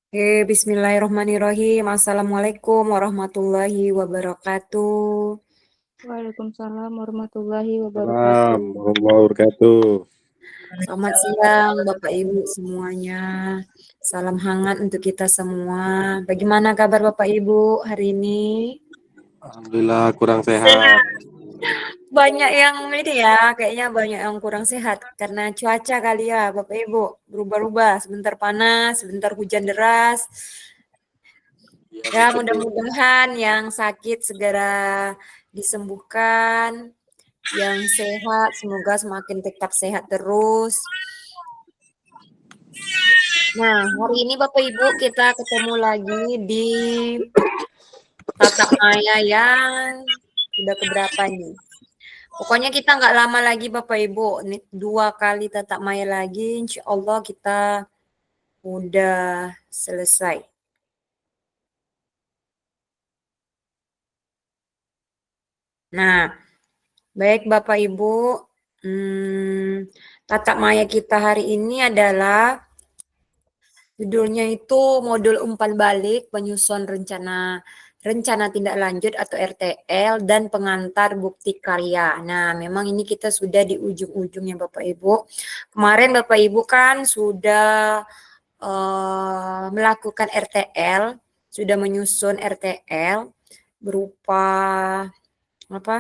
Bismillahirrahmanirrahim. Assalamualaikum warahmatullahi wabarakatuh. Waalaikumsalam warahmatullahi wabarakatuh. Salam warahmatullahi wabarakatuh. Selamat siang Bapak Ibu semuanya. Salam hangat untuk kita semua. Bagaimana kabar Bapak Ibu hari ini? Alhamdulillah kurang sehat. Banyak yang ini ya, kayaknya banyak yang kurang sehat karena cuaca kali ya Bapak Ibu. Berubah-ubah, sebentar panas, sebentar hujan deras. Ya, mudah-mudahan yang sakit segera disembuhkan. Yang sehat, semoga semakin tetap sehat terus. Nah, hari ini Bapak Ibu kita ketemu lagi di Tatap Maya yang sudah keberapa nih? Pokoknya kita nggak lama lagi Bapak Ibu, nih 2 kali Tatap Maya lagi, insya Allah kita udah selesai. Nah, baik Bapak Ibu, Tatap Maya kita hari ini adalah judulnya itu modul umpan balik penyusun rencana tindak lanjut atau RTL dan pengantar bukti karya. Nah, memang ini kita sudah di ujung-ujungnya Bapak Ibu. Kemarin Bapak Ibu kan sudah melakukan RTL, sudah menyusun RTL berupa apa?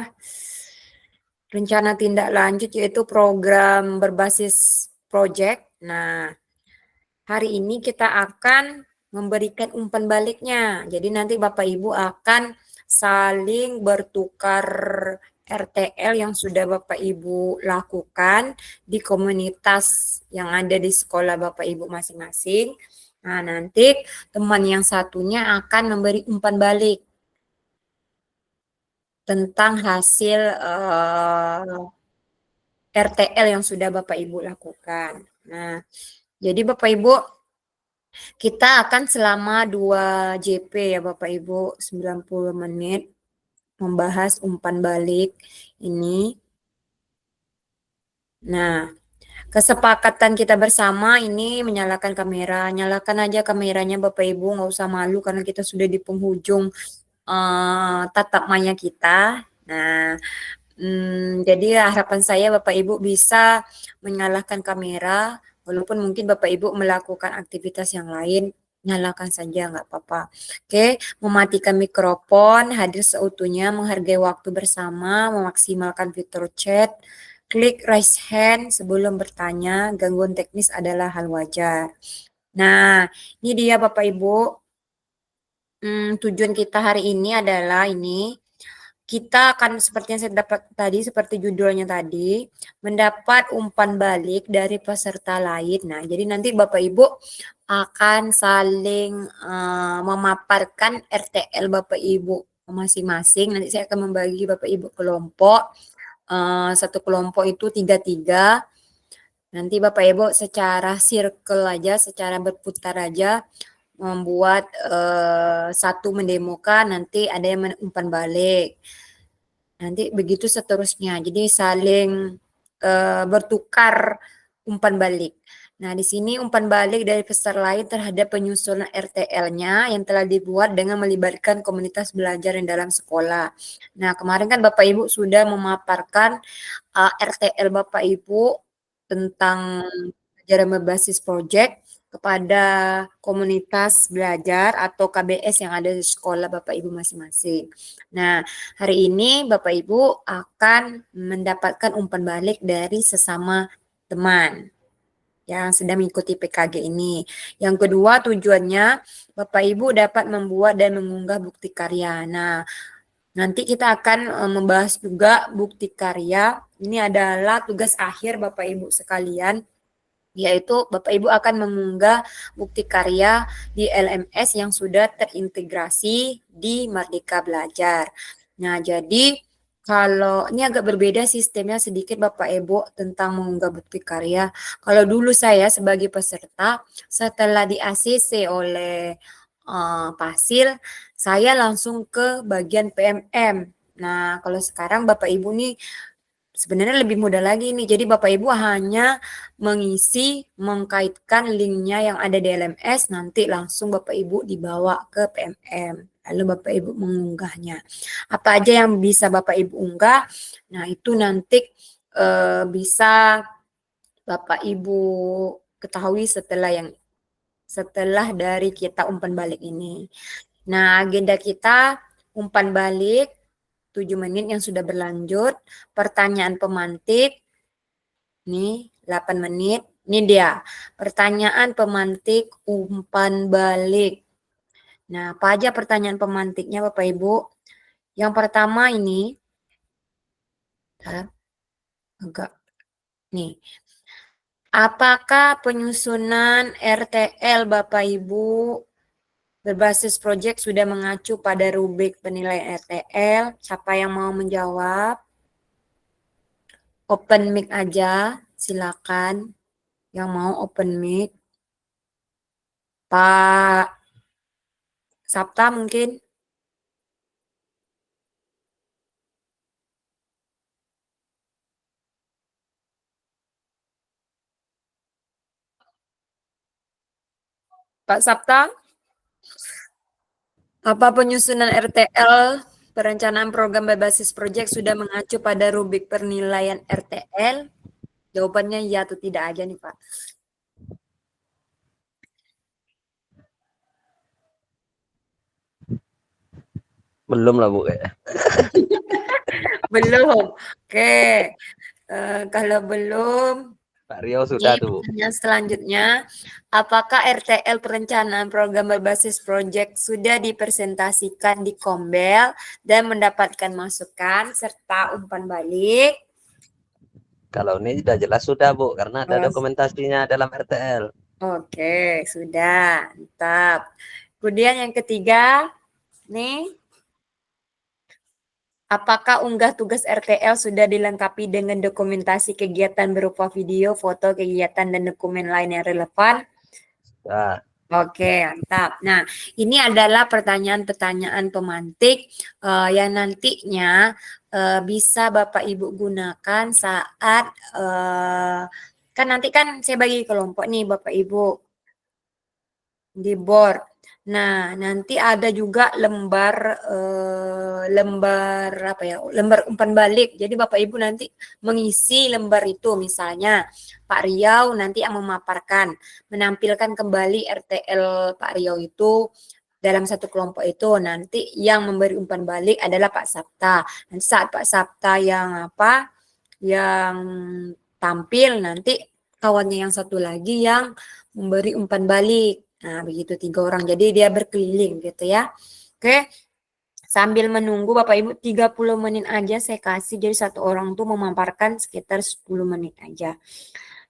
Rencana tindak lanjut yaitu program berbasis project. Nah, hari ini kita akan memberikan umpan baliknya. Jadi nanti Bapak Ibu akan saling bertukar RTL yang sudah Bapak Ibu lakukan di komunitas yang ada di sekolah Bapak Ibu masing-masing. Nah, nanti teman yang satunya akan memberi umpan balik tentang hasil RTL yang sudah Bapak Ibu lakukan. Nah, jadi Bapak Ibu kita akan selama 2 JP ya Bapak Ibu, 90 menit membahas umpan balik ini. Nah, kesepakatan kita bersama ini menyalakan kamera. Nyalakan aja kameranya Bapak Ibu, nggak usah malu karena kita sudah di penghujung tatap maya kita. Nah, jadi harapan saya Bapak Ibu bisa menyalakan kamera, walaupun mungkin Bapak Ibu melakukan aktivitas yang lain, nyalakan saja nggak apa-apa. Oke, mematikan mikrofon, hadir seutuhnya, menghargai waktu bersama, memaksimalkan fitur chat, klik raise hand sebelum bertanya, gangguan teknis adalah hal wajar. Nah, ini dia Bapak Ibu, tujuan kita hari ini adalah ini, kita akan seperti yang saya dapat tadi, seperti judulnya tadi, mendapat umpan balik dari peserta lain. Nah, jadi nanti Bapak Ibu akan saling memaparkan RTL Bapak Ibu masing-masing. Nanti saya akan membagi Bapak Ibu kelompok. Satu kelompok itu 3-3. Nanti Bapak Ibu secara circle aja, secara berputar aja, membuat satu mendemokan, nanti ada yang umpan balik. Nanti begitu seterusnya. Jadi saling bertukar umpan balik. Nah, di sini umpan balik dari peserta lain terhadap penyusunan RTL-nya yang telah dibuat dengan melibatkan komunitas belajar yang dalam sekolah. Nah, kemarin kan Bapak Ibu sudah memaparkan RTL Bapak Ibu tentang pelajaran berbasis project kepada komunitas belajar atau KBS yang ada di sekolah Bapak Ibu masing-masing. Nah, hari ini Bapak Ibu akan mendapatkan umpan balik dari sesama teman yang sedang mengikuti PKG ini. Yang kedua, tujuannya Bapak Ibu dapat membuat dan mengunggah bukti karya. Nah, nanti kita akan membahas juga bukti karya. Ini adalah tugas akhir Bapak Ibu sekalian, yaitu Bapak Ibu akan mengunggah bukti karya di LMS yang sudah terintegrasi di Merdeka Belajar. Nah, jadi kalau ini agak berbeda sistemnya sedikit Bapak Ibu tentang mengunggah bukti karya. Kalau dulu saya sebagai peserta, setelah di ACC oleh Pasil, saya langsung ke bagian PMM. Nah, kalau sekarang Bapak Ibu nih sebenarnya lebih mudah lagi nih. Jadi Bapak Ibu hanya mengkaitkan linknya yang ada di LMS, nanti langsung Bapak Ibu dibawa ke PMM. Lalu Bapak Ibu mengunggahnya. Apa aja yang bisa Bapak Ibu unggah? Nah, itu nanti bisa Bapak Ibu ketahui setelah dari kita umpan balik ini. Nah, agenda kita umpan balik 7 menit yang sudah berlanjut, pertanyaan pemantik, nih 8 menit, ini dia, pertanyaan pemantik umpan balik. Nah, apa aja pertanyaan pemantiknya Bapak Ibu? Yang pertama ini, agak, nih, apakah penyusunan RTL Bapak Ibu berbasis proyek sudah mengacu pada rubrik penilaian RTL? Siapa yang mau menjawab? Open mic aja, silakan. Yang mau open mic. Pak Sabta mungkin? Pak Sabta? Apa penyusunan RTL perencanaan program berbasis proyek sudah mengacu pada rubrik penilaian RTL? Jawabannya ya atau tidak aja nih Pak. Belum lah Bu kayaknya. Belum. Oke. Kalau belum, Pak Riau sudah tuh Bu. pertanyaan selanjutnya, apakah RTL perencanaan program berbasis proyek sudah dipresentasikan di Kombel dan mendapatkan masukan serta umpan balik? Kalau ini sudah jelas sudah Bu, karena ada Oh, dokumentasinya dalam RTL. Oke, sudah. Mantap. Kemudian yang ketiga, nih, apakah unggah tugas RTL sudah dilengkapi dengan dokumentasi kegiatan berupa video, foto, kegiatan, dan dokumen lain yang relevan? Nah, Oke, mantap. Nah, ini adalah pertanyaan-pertanyaan pemantik yang nantinya bisa Bapak Ibu gunakan saat kan nanti kan saya bagi kelompok nih Bapak Ibu di board. Nah, nanti ada juga lembar apa ya? Lembar umpan balik. Jadi Bapak Ibu nanti mengisi lembar itu, misalnya Pak Riau nanti yang memaparkan, menampilkan kembali RTL Pak Riau itu dalam satu kelompok itu. Nanti yang memberi umpan balik adalah Pak Sabta. Nanti saat Pak Sabta yang apa? Yang tampil, nanti kawannya yang satu lagi yang memberi umpan balik. Nah, begitu 3 orang. Jadi dia berkeliling gitu ya. Oke. Sambil menunggu Bapak Ibu 30 menit aja saya kasih. Jadi satu orang tuh memaparkan sekitar 10 menit aja.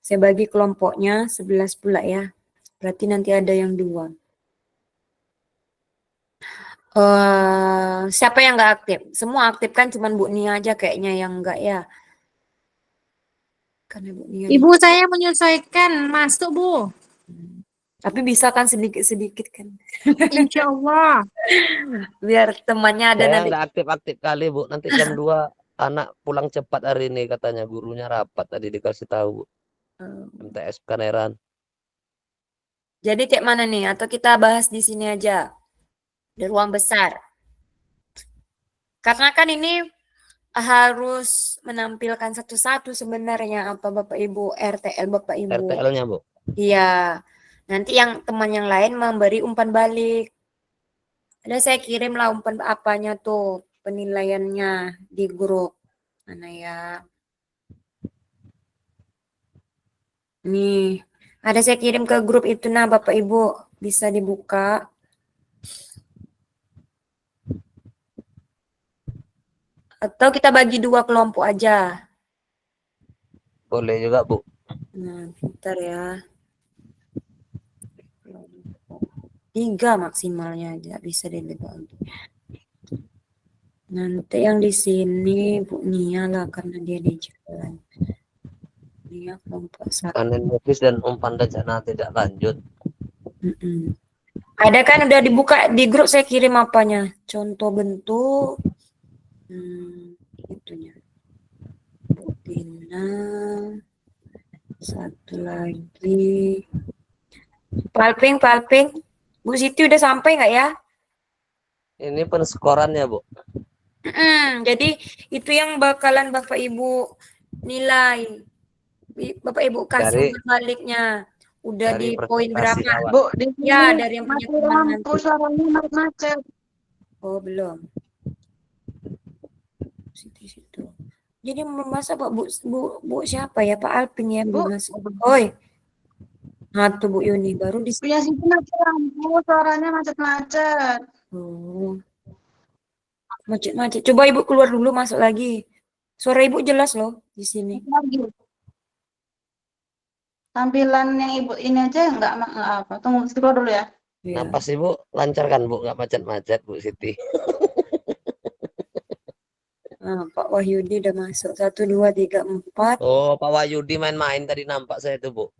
Saya bagi kelompoknya 11 pula ya. Berarti nanti ada yang 2. Siapa yang nggak aktif? Semua aktif kan, cuman Bu Nia aja kayaknya yang enggak ya. Karena Bu Nia Ibu saya menyesuaikan masuk Bu. Tapi bisa kan sedikit-sedikit kan. Insya Allah. Biar temannya ada saya nanti. nggak aktif-aktif kali Bu. Nanti jam 2 anak pulang cepat hari ini katanya, gurunya rapat tadi dikasih tahu Bu. MTS Kaneran. Jadi kayak mana nih? Atau kita bahas di sini aja? Di ruang besar. Karena kan ini harus menampilkan satu-satu sebenarnya apa Bapak Ibu, RTL Bapak Ibu. RTL-nya Bu. Iya. Nanti yang teman yang lain memberi umpan balik. Ada saya kirim lah umpan apanya tuh, penilaiannya di grup. Mana ya? Nih, ada saya kirim ke grup itu nah Bapak Ibu, bisa dibuka. Atau kita bagi 2 kelompok aja. Boleh juga Bu. Nah, bentar ya. 3 maksimalnya aja bisa dibagi. Nanti yang di sini Bu Nia lah karena dia di jalan. Nia kelompok 1. Panen nipis dan umpan rencana tidak lanjut. Ada kan udah dibuka di grup, saya kirim apanya? Contoh bentuk. Itunya. Tina. Satu lagi. Palping. Bu Siti udah sampai nggak ya? Ini penskorannya, Bu. Jadi itu yang bakalan Bapak Ibu nilai. Bapak Ibu kasih umpan baliknya. Udah dari di poin prestasi berapa? awal. Bu, di sini Ya, dari yang punya mati teman lampu nanti. suaranya macet. Oh, belum. Situ. Jadi masa Pak Bu siapa ya? Pak Alpin ya Bu. belum masuk. Oi. Nah, tuh Bu Yuni baru di Punya sini mati lampu suaranya macet-macet. Oh. Macet. Coba Ibu keluar dulu, masuk lagi. Suara Ibu jelas loh di sini. Lagi. Tampilan yang ibu ini aja nggak apa. Tunggu scroll dulu ya. Ya. Napas Ibu lancar kan, Bu? Nggak macet-macet, Bu Siti. Nah, Pak Wahyudi udah masuk. 1, 2, 3, 4. Oh, Pak Wahyudi main-main tadi nampak saya itu, Bu.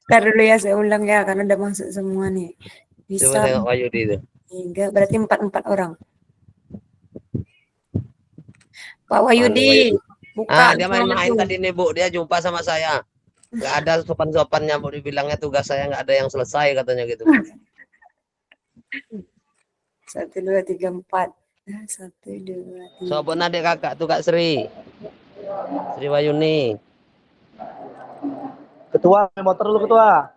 Ntar dulu ya, saya ulang ya, karena udah masuk semua nih. Coba Bisa tengok Wahyudi itu. 3, berarti 4 orang. Pak Wahyudi, buka. Dia main-main tadi nih, Bu. Dia jumpa sama saya. Nggak ada sopan-sopannya, Bu. Dibilangnya tugas saya nggak ada yang selesai, katanya gitu. 1, 2, 3, 4. 1, 2, 3. Sopo adik kakak tuh Kak Sri. Sri Wayuni. Ketua, motor dulu ketua.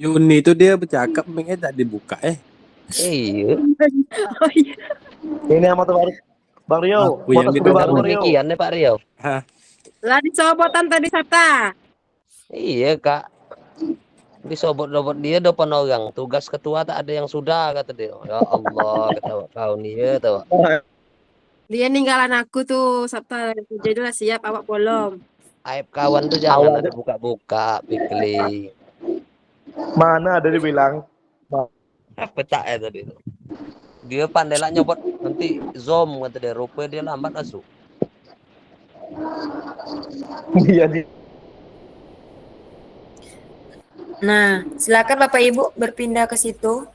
Yuni itu dia bercakap pengen tak dibuka Iya. Ini yang motor baru. Bang Rio, Aku yang motor minta baru Baru Bang Rio. demikian nih Pak Rio. Lah dicobotan tadi Sabta. Iya Kak. Disobot-sobot dia depan orang. Tugas ketua tak ada yang sudah, kata dia. Ya Allah, ketawa kau nih ya, tahu. Dia ninggalan aku tuh Sabta. Jadilah siap awak belum. Aib kawan tuh jangan ada buka-buka, Pikli. Mana ada dibilang? Apa tak ya tadi itu? Dia pandai lah nyobot nanti zoom kata dia. Rupa dia lambat masuk. Iya di. Nah, silakan Bapak Ibu berpindah ke situ.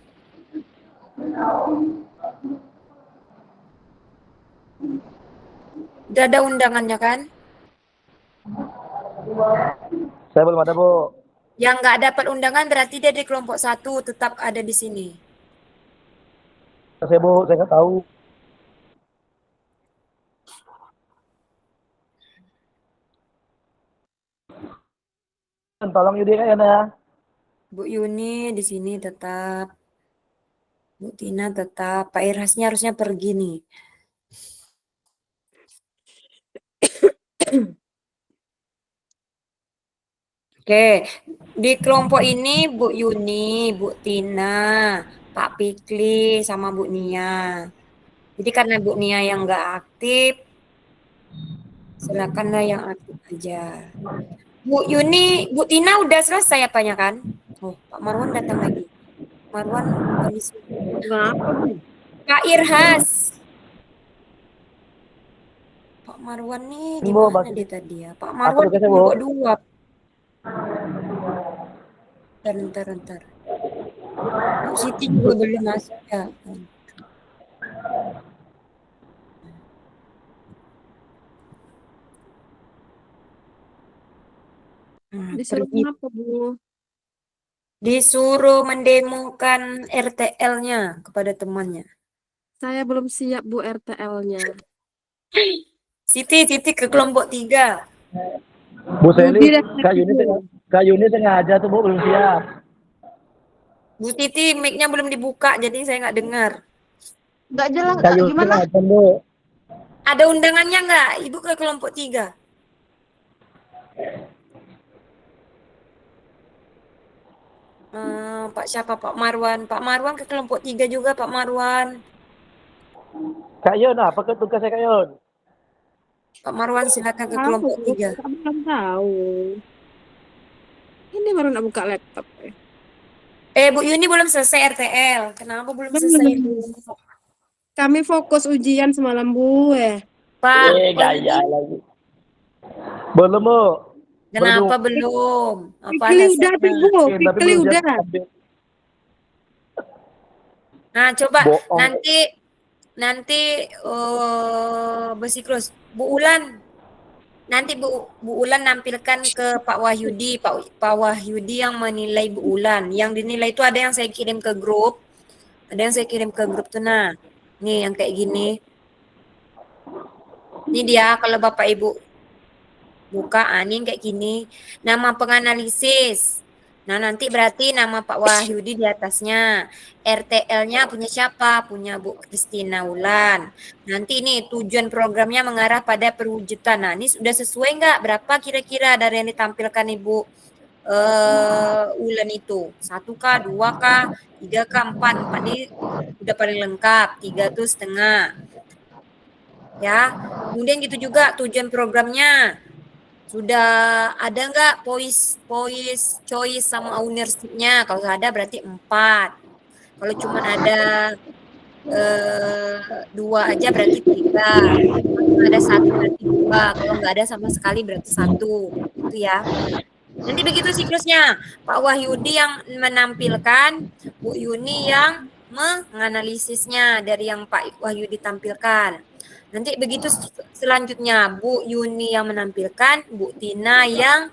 Udah ada undangannya kan? Saya belum ada, Bu. Yang nggak dapat undangan berarti dia di kelompok 1 tetap ada di sini. Saya, Bu, saya nggak tahu. Tolong Yudi ya. Bu Yuni di sini tetap. Bu Tina tetap. Pak Irhasnya harusnya pergi nih. Oke, di kelompok ini Bu Yuni, Bu Tina, Pak Pikli, sama Bu Nia. Jadi karena Bu Nia yang nggak aktif, silakanlah yang aktif aja. Bu Yuni, Bu Tina udah selesai apanya kan? Oh, Pak Marwan datang lagi. Marwan bukan di sini. Kenapa, Bu? Pak Irhas. Pak Marwan nih di Bu, mana Bang. dia tadi ya? Pak Marwan di tugasnya, Bu. kelompok 2. Ntar. Bu Siti juga belum masuk ya. Disuruh Pergi. kenapa, Bu? Disuruh mendemokan RTL-nya kepada temannya. Saya belum siap, Bu, RTL-nya. Siti ke kelompok 3. Bu Seli, Budi dan Kak Yuni sengaja tuh, Bu, belum siap. Bu Titi mic-nya belum dibuka jadi saya nggak dengar. Nggak jelas. Kak Yuni Gimana? sengaja, Bu. Ada undangannya nggak? Ibu ke kelompok 3. Pak siapa? Pak Marwan. Pak Marwan ke kelompok 3 juga Pak Marwan. Kak Yun, apa ke tugasnya Kak Yun? Pak Marwan silakan ke Tahu, kelompok Bu. 3. Saya belum tahu. Ini baru nak buka laptop. Bu Yuni belum selesai RTL. Kenapa belum Belum. selesai? Kami fokus ujian semalam, Bu. Pak, Gaya lagi. Belum, Bu. kenapa belum? Apa Pikli udah, alasannya? Bu. Tapi Pikli belum udah. siap. Nah, coba Bohong. nanti Besiklus, Bu Ulan. Nanti Bu Ulan nampilkan ke Pak Wahyudi, Pak Wahyudi yang menilai Bu Ulan. Yang dinilai itu ada yang saya kirim ke grup, tuh nah. Nih yang kayak gini. Ini dia kalau Bapak Ibu buka, ini kayak gini. Nama penganalisis. Nah, nanti berarti nama Pak Wahyudi di atasnya. RTL-nya punya siapa? Punya Bu Kristina Ulan. Nanti ini tujuan programnya mengarah pada perwujudan. Nah, ini sudah sesuai nggak? Berapa kira-kira dari yang ditampilkan Ibu Ulan itu? 1K, 2K, 3K, 4. 4 ini udah paling lengkap. 3 tuh setengah. Ya, kemudian gitu juga tujuan programnya. Sudah ada nggak choice sama ownership-nya? Kalau ada berarti 4. Kalau cuma ada 2 aja berarti 3. Kalau ada 1 berarti 2. Kalau nggak ada sama sekali berarti 1. Itu ya. Nanti begitu siklusnya. Pak Wahyudi yang menampilkan, Bu Yuni yang menganalisisnya dari yang Pak Wahyudi tampilkan. Nanti begitu selanjutnya Bu Yuni yang menampilkan, Bu Tina yang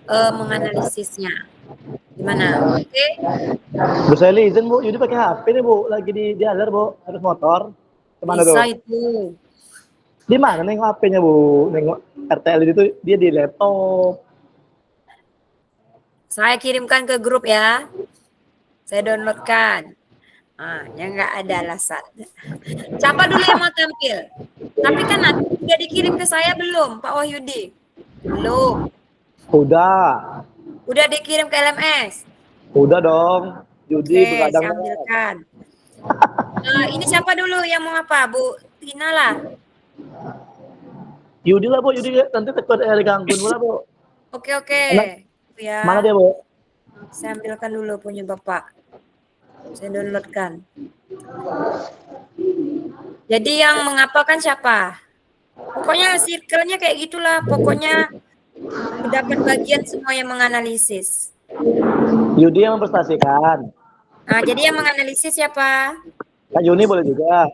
menganalisisnya. Gimana? Oke? Bu Sally, izin Bu, Yudi pakai HP nih Bu, lagi di aler Bu, harus motor. Kemana tuh? Bisa itu. Di mana nengok HP-nya Bu? Nengok RTL itu dia di laptop. Saya kirimkan ke grup ya. Saya downloadkan. Ya nggak ada alasan. Siapa dulu yang mau tampil? Tapi kan nanti sudah dikirim ke saya belum, Pak Wahyudi? Belum. Udah. Udah dikirim ke LMS? Udah dong. Yudi Oke, begadang. saya ambilkan. Ini siapa dulu yang mau apa? Bu Tina lah. Yudi lah Bu, Yudi nanti takut digangguin Bu lah Bu. Oke. Ya. Mana dia Bu? Saya ambilkan dulu punya Bapak. Saya downloadkan. Jadi yang mengapakan siapa? Pokoknya circle-nya kayak gitulah. Pokoknya dapat bagian semua yang menganalisis. Yudi yang memprestasikan. Nah, jadi yang menganalisis siapa? Kak Yuni boleh juga.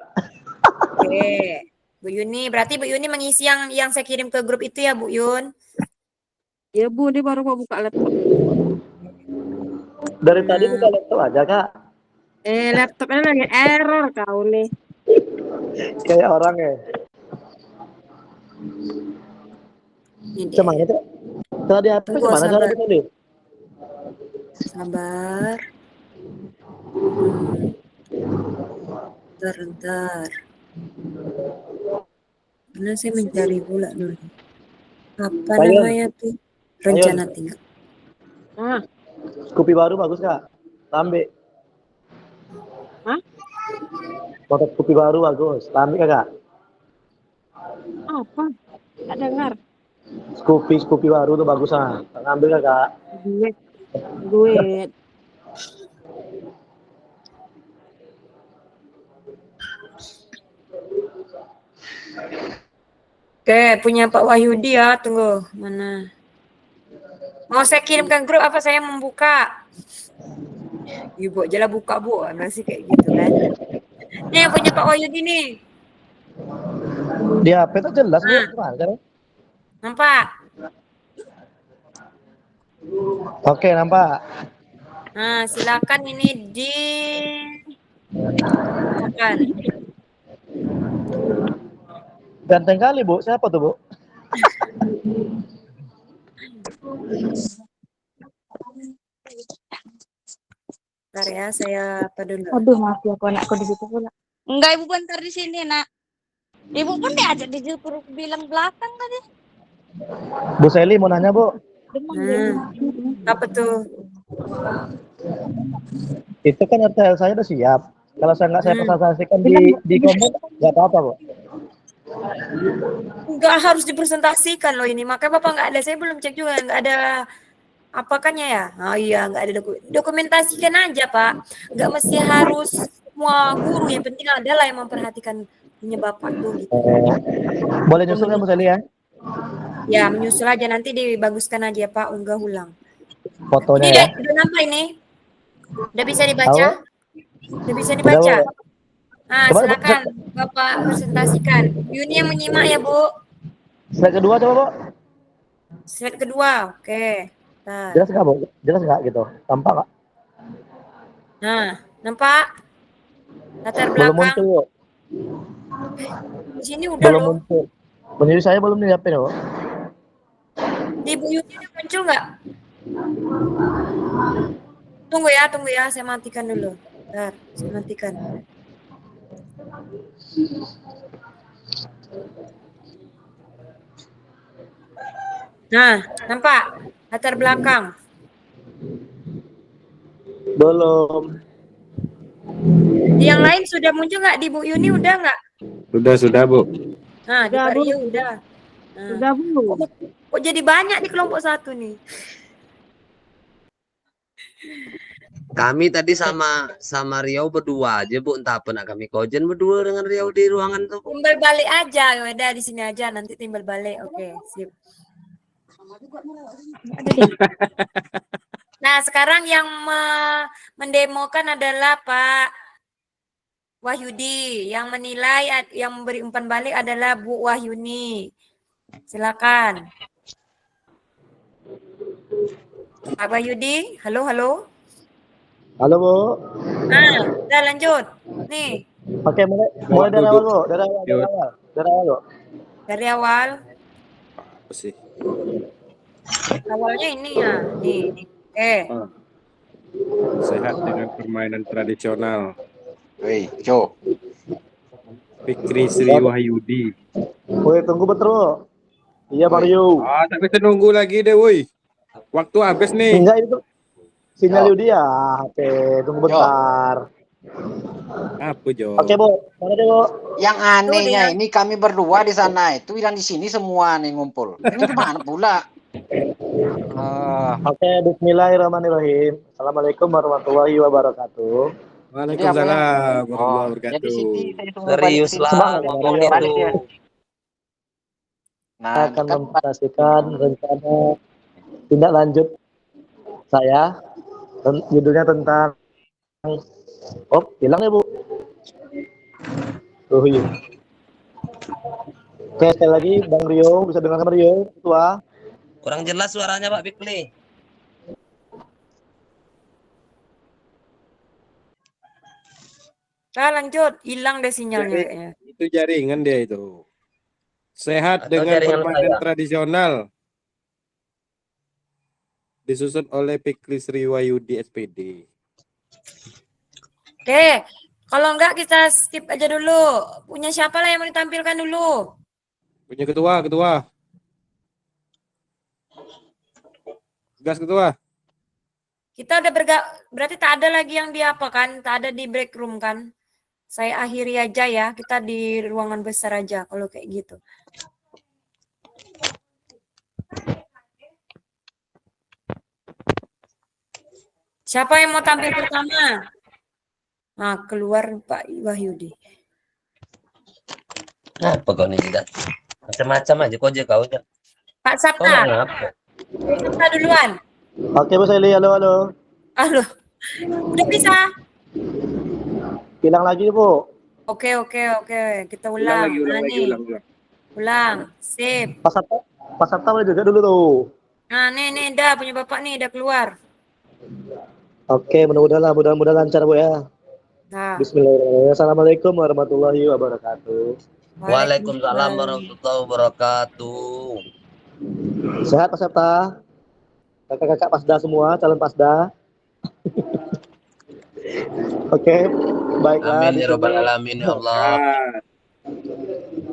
Oke. Bu Yuni, berarti Bu Yuni mengisi yang saya kirim ke grup itu ya, Bu Yun? Ya Bu, dia baru mau buka laptop. Dari tadi buka laptop aja Kak. Laptopnya lagi error kau nih. Kayak orang ya. Ini dia. Cuman itu. Tadi HP Tunggu, kemana sabar. cara tadi? Sabar. Bentar. Karena saya mencari pula dulu. Apa Ayun. namanya tuh? Rencana tinggal. Kopi baru bagus Kak. Lambe. Hah? Motor kopi baru bagus. Lambe Kak. Apa? Nggak dengar. Scoopy baru tuh bagus ah. Ngambil Kak. Duit. Oke, punya Pak Wahyudi ya. Tunggu, mana? Mau saya kirimkan grup apa saya membuka? Ibu aja lah buka Bu, masih kayak gitu kan. Nih punya Pak Wahyudi nih. Di HP tuh jelas Bu. Nampak? Oke, nampak. Nah, silakan ini di silakan. Ganteng kali Bu. Siapa tuh Bu? Bentar ya, saya apa dulu? Aduh, maaf ya, aku anakku di situ pula. Enggak, Ibu bentar di sini, Nak. Ibu pun diajak di juru bilang belakang tadi. Bu Sally mau nanya Bu. Apa tuh? Itu kan RTL saya udah siap. Kalau saya nggak saya presentasikan di komen nggak apa-apa Bu. Nggak harus dipresentasikan loh ini. Makanya Bapak nggak ada. Saya belum cek juga. Nggak ada apakannya ya. Oh iya, nggak ada dokumentasikan aja Pak. Nggak mesti harus semua guru. Yang penting adalah yang memperhatikan punya Bapak tuh gitu. Boleh nyusul kan Bu Sally ya? Ya, menyusul aja. Nanti dibaguskan aja Pak. Unggah ulang. Fotonya Ini ya. udah nampak ini? Udah bisa dibaca? Udah bisa dibaca? Nah, Coba, Bu. silakan Bapak presentasikan. Bu Yuni yang menyimak ya, Bu. Slide kedua coba, Bu. Slide kedua. Oke. Bentar. Jelas nggak, Bu? Jelas nggak gitu? Tampak nggak? Nah, nampak latar Belum belakang. muncul, Bu. Di sini udah Belum loh. muncul. Menyuruh saya belum nyiapin, Bu. Di Bu Yuni udah muncul nggak? Tunggu ya. Saya matikan dulu. Bentar, saya matikan. Nah, nampak latar belakang. Belum. Di yang lain sudah muncul nggak? Di Bu Yuni udah nggak? Sudah, Bu. Nah, di Udah, Pak Bu. Rio udah. Nah, Udah, Bu. kok jadi banyak di kelompok satu nih? Kami tadi sama Riau berdua aja, Bu. Entah apa nak kami kojen berdua dengan Riau di ruangan tuh, Bu. Timbal balik aja, udah di sini aja nanti timbal balik. Oke, sip. Nah, sekarang yang mendemokan adalah Pak Wahyudi. Yang menilai, yang memberi umpan balik adalah Bu Wahyuni. Silakan. Pak Wahyudi, halo. Halo, Bu. Nah, udah lanjut. Nih, Oke, mulai dari awal, Bu. Dari awal, Bu. dari awal. Apa sih? Awalnya ini ya. Nih. Sehat dengan permainan tradisional. Woi, Jo. Fikri Sri Wahyudi. Woi, tunggu betul, Bu. Iya, Mario. Tak bisa nunggu lagi deh, woi. Waktu habis nih. Enggak itu sinyal Yo. Yudi ya. Oke, tunggu bentar. Apa, Jo? Oke, Bu. Mana deh, Bu? Yang anehnya dia. ini kami berdua di sana itu dan di sini semua nih ngumpul. Ini gimana pula? Oke, bismillahirrahmanirrahim. Assalamualaikum warahmatullahi wabarakatuh. Waalaikumsalam Oh, warahmatullahi jadi wabarakatuh. sini saya tunggu balik Serius sini. lah, Semangat, ngomong Mario. Balik itu. dia. Saya Nah, akan kan mempresentasikan rencana tindak lanjut saya. Judulnya tentang hilang ya, Bu. Oh iya. Oke, sekali lagi Bang Rio, bisa dengar Bang Rio, Ketua. Kurang jelas suaranya, Pak Fikri. Nah, lanjut. Hilang deh sinyalnya kayaknya. Itu jaringan dia itu. Sehat Atau dengan jaringan permainan saya? tradisional. Disusun oleh Fikri Sri Wahyudi SPD. Oke, kalau enggak kita skip aja dulu. Punya siapa lah yang mau ditampilkan dulu? Punya ketua. Gas ketua. Kita udah berarti tak ada lagi yang di apa kan? Tak ada di break room kan? Saya akhiri aja ya. Kita di ruangan besar aja kalau kayak gitu. Siapa yang mau tampil pertama? Nah, keluar Pak Wahyudi. Apa kau nih tidak? Macam-macam aja kau aja kau aja. Pak Kau Sabta. kenapa? Pak Sabta duluan. Oke, Bu Seli, halo. Halo. Udah bisa? Hilang lagi, Bu. Oke. Kita ulang. Ulang. Sip. Pas Sabta boleh juga dulu tuh. Nah, nih, dah punya bapak nih, udah keluar. Oke, mudah-mudahan lancar, Bu ya. Nah, Bismillahirrahmanirrahim. Assalamualaikum warahmatullahi wabarakatuh. Waalaikumsalam warahmatullahi wabarakatuh. Sehat Pak Sabta? Kakak-kakak Pasda semua, calon Pasda. Oke, baiklah. Amin di ya sini- rabbal alamin ya Allah.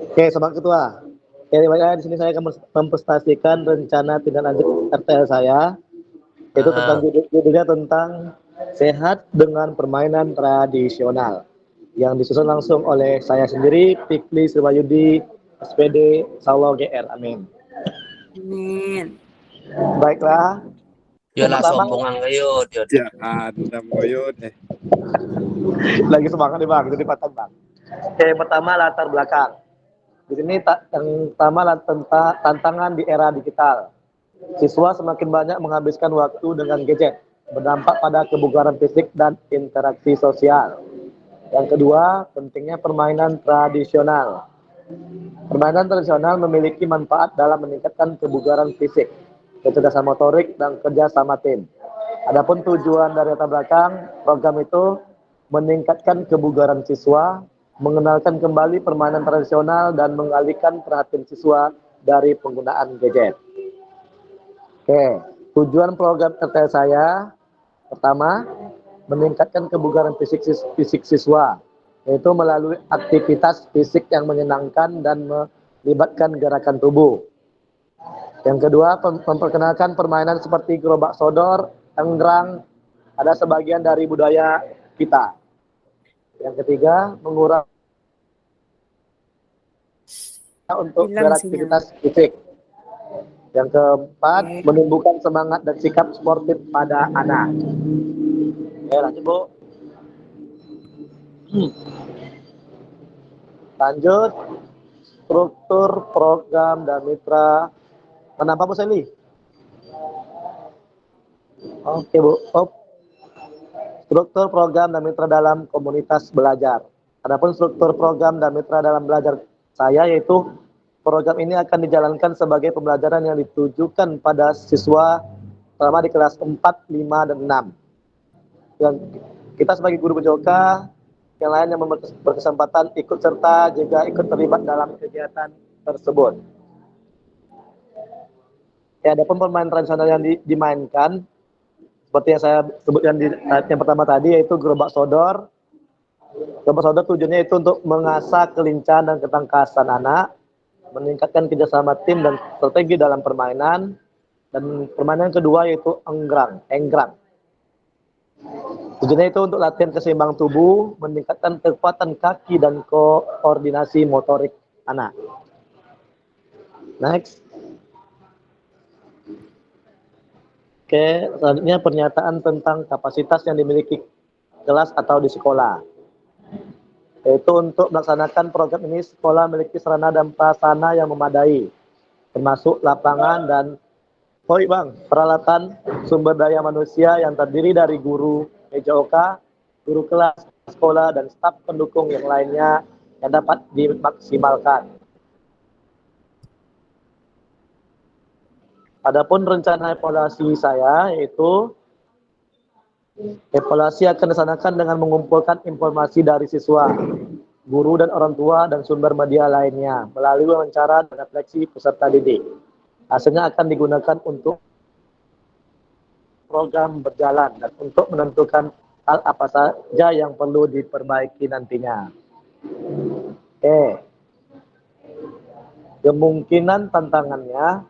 Oke, Sobat Ketua. Oke, baiklah di sini saya akan mempresentasikan rencana tindak lanjut RTL saya. Itu tentang judulnya tentang sehat dengan permainan tradisional. Yang disusun langsung oleh saya sendiri, Fikri Sri Wahyudi, SPD, Sawal GR. Amin. amin. Baiklah. Yalah Pertama- sombong anggayo dia. Ya, Anda moyot Lagi semangat nih Bang, jadi patah Bang. Oke, yang pertama latar belakang. Di sini yang pertama tentang tantangan di era digital. Siswa semakin banyak menghabiskan waktu dengan gadget, berdampak pada kebugaran fisik dan interaksi sosial. Yang kedua, pentingnya permainan tradisional. Permainan tradisional memiliki manfaat dalam meningkatkan kebugaran fisik, kecerdasan motorik, dan kerja sama tim. Adapun tujuan dari latar belakang program itu meningkatkan kebugaran siswa, mengenalkan kembali permainan tradisional, dan mengalihkan perhatian siswa dari penggunaan gadget. Oke, tujuan program RTL saya pertama, meningkatkan kebugaran fisik siswa, yaitu melalui aktivitas fisik yang menyenangkan dan melibatkan gerakan tubuh. Yang kedua, memperkenalkan permainan seperti gerobak sodor, enggrang, ada sebagian dari budaya kita. Yang ketiga, mengurangi untuk beraktivitas fisik. Yang keempat, menumbuhkan semangat dan sikap sportif pada anak. Lanjut, Bu. Lanjut, struktur program dan mitra. Kenapa, Bu Seli? Oke, Bu. Struktur program dan mitra dalam komunitas belajar. Adapun struktur program dan mitra dalam belajar saya, yaitu program ini akan dijalankan sebagai pembelajaran yang ditujukan pada siswa selama di kelas 4, 5, dan 6. Yang kita sebagai guru PJOK, yang lain yang berkesempatan ikut serta juga ikut terlibat dalam kegiatan tersebut. Adapun permainan tradisional yang dimainkan, seperti yang saya sebutkan di yang pertama tadi, yaitu gerobak sodor. Gerobak sodor tujuannya itu untuk mengasah kelincahan dan ketangkasan anak, meningkatkan kerjasama tim dan strategi dalam permainan. Dan permainan kedua yaitu enggrang. Tujuannya itu untuk latihan keseimbangan tubuh, meningkatkan kekuatan kaki dan koordinasi motorik anak. Next. Oke, selanjutnya pernyataan tentang kapasitas yang dimiliki kelas atau di sekolah. Yaitu untuk melaksanakan program ini, sekolah memiliki sarana dan prasarana yang memadai, termasuk lapangan dan peralatan sumber daya manusia yang terdiri dari guru PJOK, guru kelas sekolah, dan staf pendukung yang lainnya yang dapat dimaksimalkan. Adapun rencana evaluasi saya, yaitu evaluasi akan dilaksanakan dengan mengumpulkan informasi dari siswa, guru dan orang tua, dan sumber media lainnya melalui wawancara dan refleksi peserta didik. Hasilnya akan digunakan untuk program berjalan dan untuk menentukan hal apa saja yang perlu diperbaiki nantinya. Oke. Kemungkinan tantangannya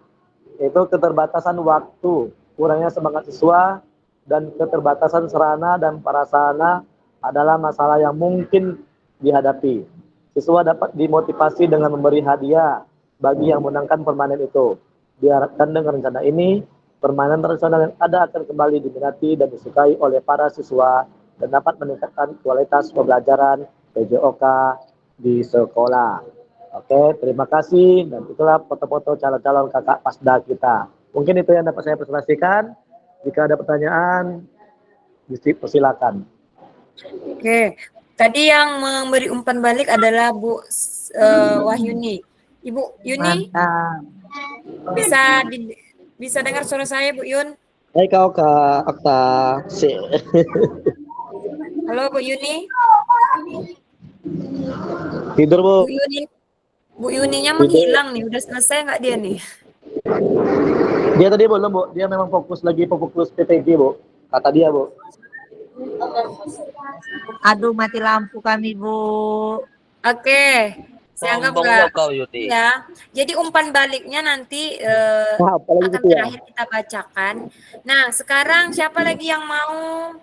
yaitu keterbatasan waktu, kurangnya semangat siswa, dan keterbatasan sarana dan prasarana adalah masalah yang mungkin dihadapi. Siswa dapat dimotivasi dengan memberi hadiah bagi yang menangkan permainan itu. Diharapkan dengan rencana ini, permainan tradisional yang ada akan kembali diminati dan disukai oleh para siswa dan dapat meningkatkan kualitas pembelajaran PJOK di sekolah. Oke, terima kasih. Dan itulah foto-foto calon-calon kakak pasda kita. Mungkin itu yang dapat saya presentasikan. Jika ada pertanyaan, silakan. Oke, tadi yang memberi umpan balik adalah Bu Wahyuni. Ibu Yuni, bisa dengar suara saya, Bu Yun? Hai kau Kak Okta. Halo Bu Yuni. Tidur, Bu. Bu Yuninya menghilang nih. Udah selesai nggak dia nih? Dia tadi belum, Bu. Dia memang fokus PPG, Bu. Kata dia, Bu. Aduh, mati lampu kami, Bu. Oke. Saya anggap Sombong kau, Yuti. ya. Jadi umpan baliknya nanti akan terakhir kita bacakan. Nah, sekarang siapa lagi yang mau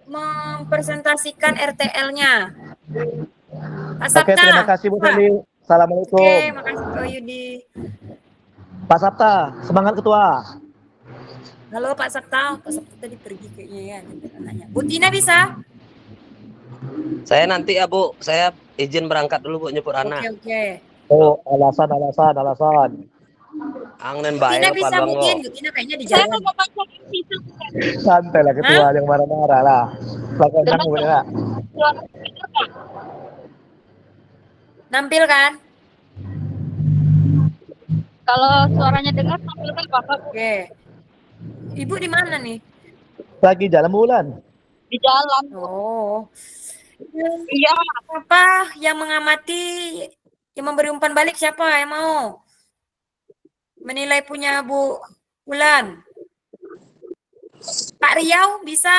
mempresentasikan RTL-nya? Pak Sabta. Oke, terima kasih Bu Seli. Assalamualaikum. Oke, makasih Pak Yudi. Pak Sabta, semangat ketua. Halo Pak Sabta. Pak Sabta tadi pergi kayaknya ya. Nanya. Bu Tina bisa? Saya nanti ya, Bu. Saya izin berangkat dulu, Bu, nyebut anak. Oke. Oh, alasan. Angnen Tina bae bisa paluang lo. buktiin, Tina kayaknya di Saya jalan. mau baca bisa. Santai lah ketua, yang marah-marah lah. Lakukan Dengar kamu ya. suara speaker nggak? Nampil kan? Kalau suaranya dengar, tampilkan Bapak, Bu. Oke. Ibu di mana nih? Lagi jalan bulan. Di jalan, Bu. Oh. Iya, Siapa yang mengamati, yang memberi umpan balik siapa yang mau? Menilai punya Bu Ulan. Pak Riau bisa?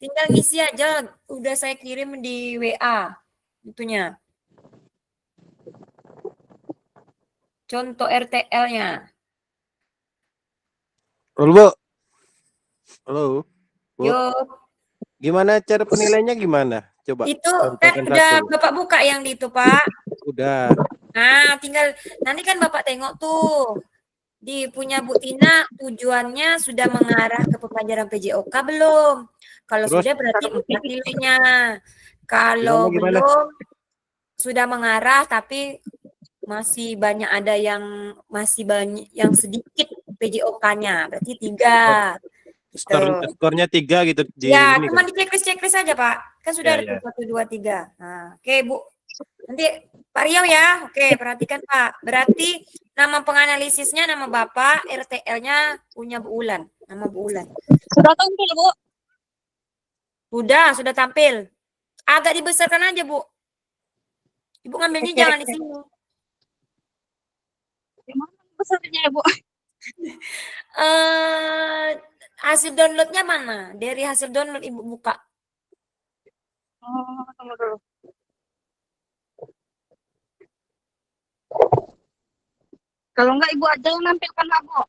Tinggal ngisi aja. Udah saya kirim di WA. Itunya. Contoh RTL-nya. Halo, Bu. Halo. Bu. Yuk. Gimana cara penilainya gimana? Coba Itu kan contohkan udah satu. Bapak buka yang di itu, Pak. Udah. Nah, tinggal nanti kan Bapak tengok tuh. Di punya Bu Tina tujuannya sudah mengarah ke pembelajaran PJOK belum? Kalau Terus? sudah berarti 4 nilainya. Kalau Gimana? belum sudah mengarah tapi masih banyak ada yang masih banyak yang sedikit PJOK-nya, berarti 3. Gitu. Skornya 3 gitu di Ya, ini cuma kan. di checklist aja, Pak. Kan sudah Ya, ada ya. 1, 2, 3. Nah, oke, Bu. Nanti Pak Riau ya. Oke, perhatikan, Pak. Berarti nama penganalisisnya nama Bapak, RTL-nya punya Bu Ulan. Nama Bu Ulan. sudah tampil, Bu. Sudah tampil. Agak dibesarkan aja, Bu. Ibu ngambilnya jangan di sini. Gimana besarnya, Bu? Hasil downloadnya mana? Dari hasil download Ibu buka. Oh, tunggu dulu. Kalau enggak, Ibu aja yang nampilkan, Pak, Bu.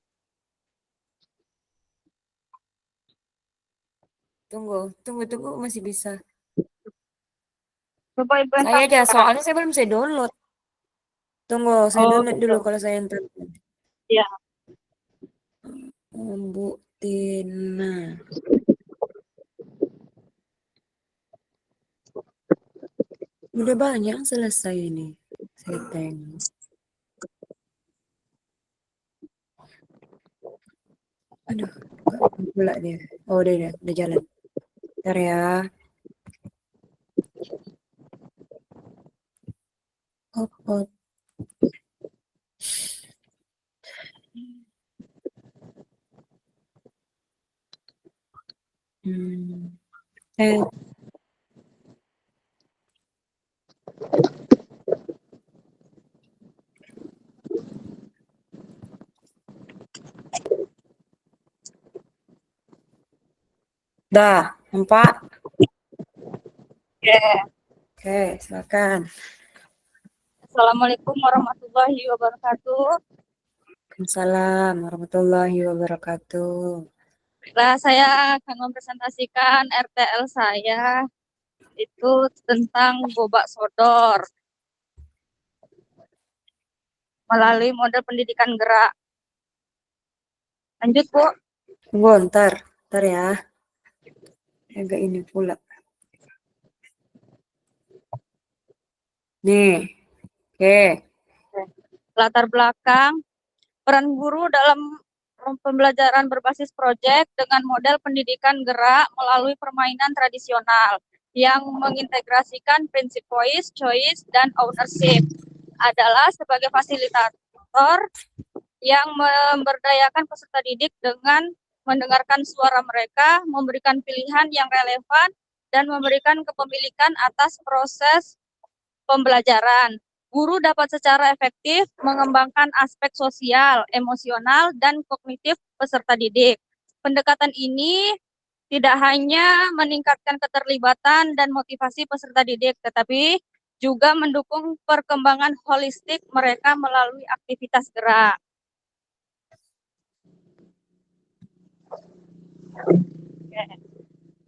Tunggu masih bisa. Coba Ibu yang Saya aja, tampilkan. soalnya saya belum saya download. Tunggu, saya Oh, download gitu. dulu kalau saya enter. Iya. Bu Tina. Udah banyak selesai ini. Saya tengok. Aduh, pula dia. Oh, udah jalan. Bentar ya. Oh. Eh. Dah, nampak? Oke, silakan. Assalamualaikum warahmatullahi wabarakatuh. Waalaikumsalam warahmatullahi wabarakatuh. Nah, saya akan mempresentasikan RTL saya itu tentang Gobak Sodor melalui model pendidikan gerak. Lanjut, Bu. Tunggu, ntar ya. Agak ini pula. Nih, oke. Latar belakang, peran guru dalam pembelajaran berbasis proyek dengan model pendidikan gerak melalui permainan tradisional yang mengintegrasikan prinsip voice, choice, dan ownership adalah sebagai fasilitator yang memberdayakan peserta didik dengan mendengarkan suara mereka, memberikan pilihan yang relevan, dan memberikan kepemilikan atas proses pembelajaran. Guru dapat secara efektif mengembangkan aspek sosial, emosional, dan kognitif peserta didik. Pendekatan ini tidak hanya meningkatkan keterlibatan dan motivasi peserta didik, tetapi juga mendukung perkembangan holistik mereka melalui aktivitas gerak.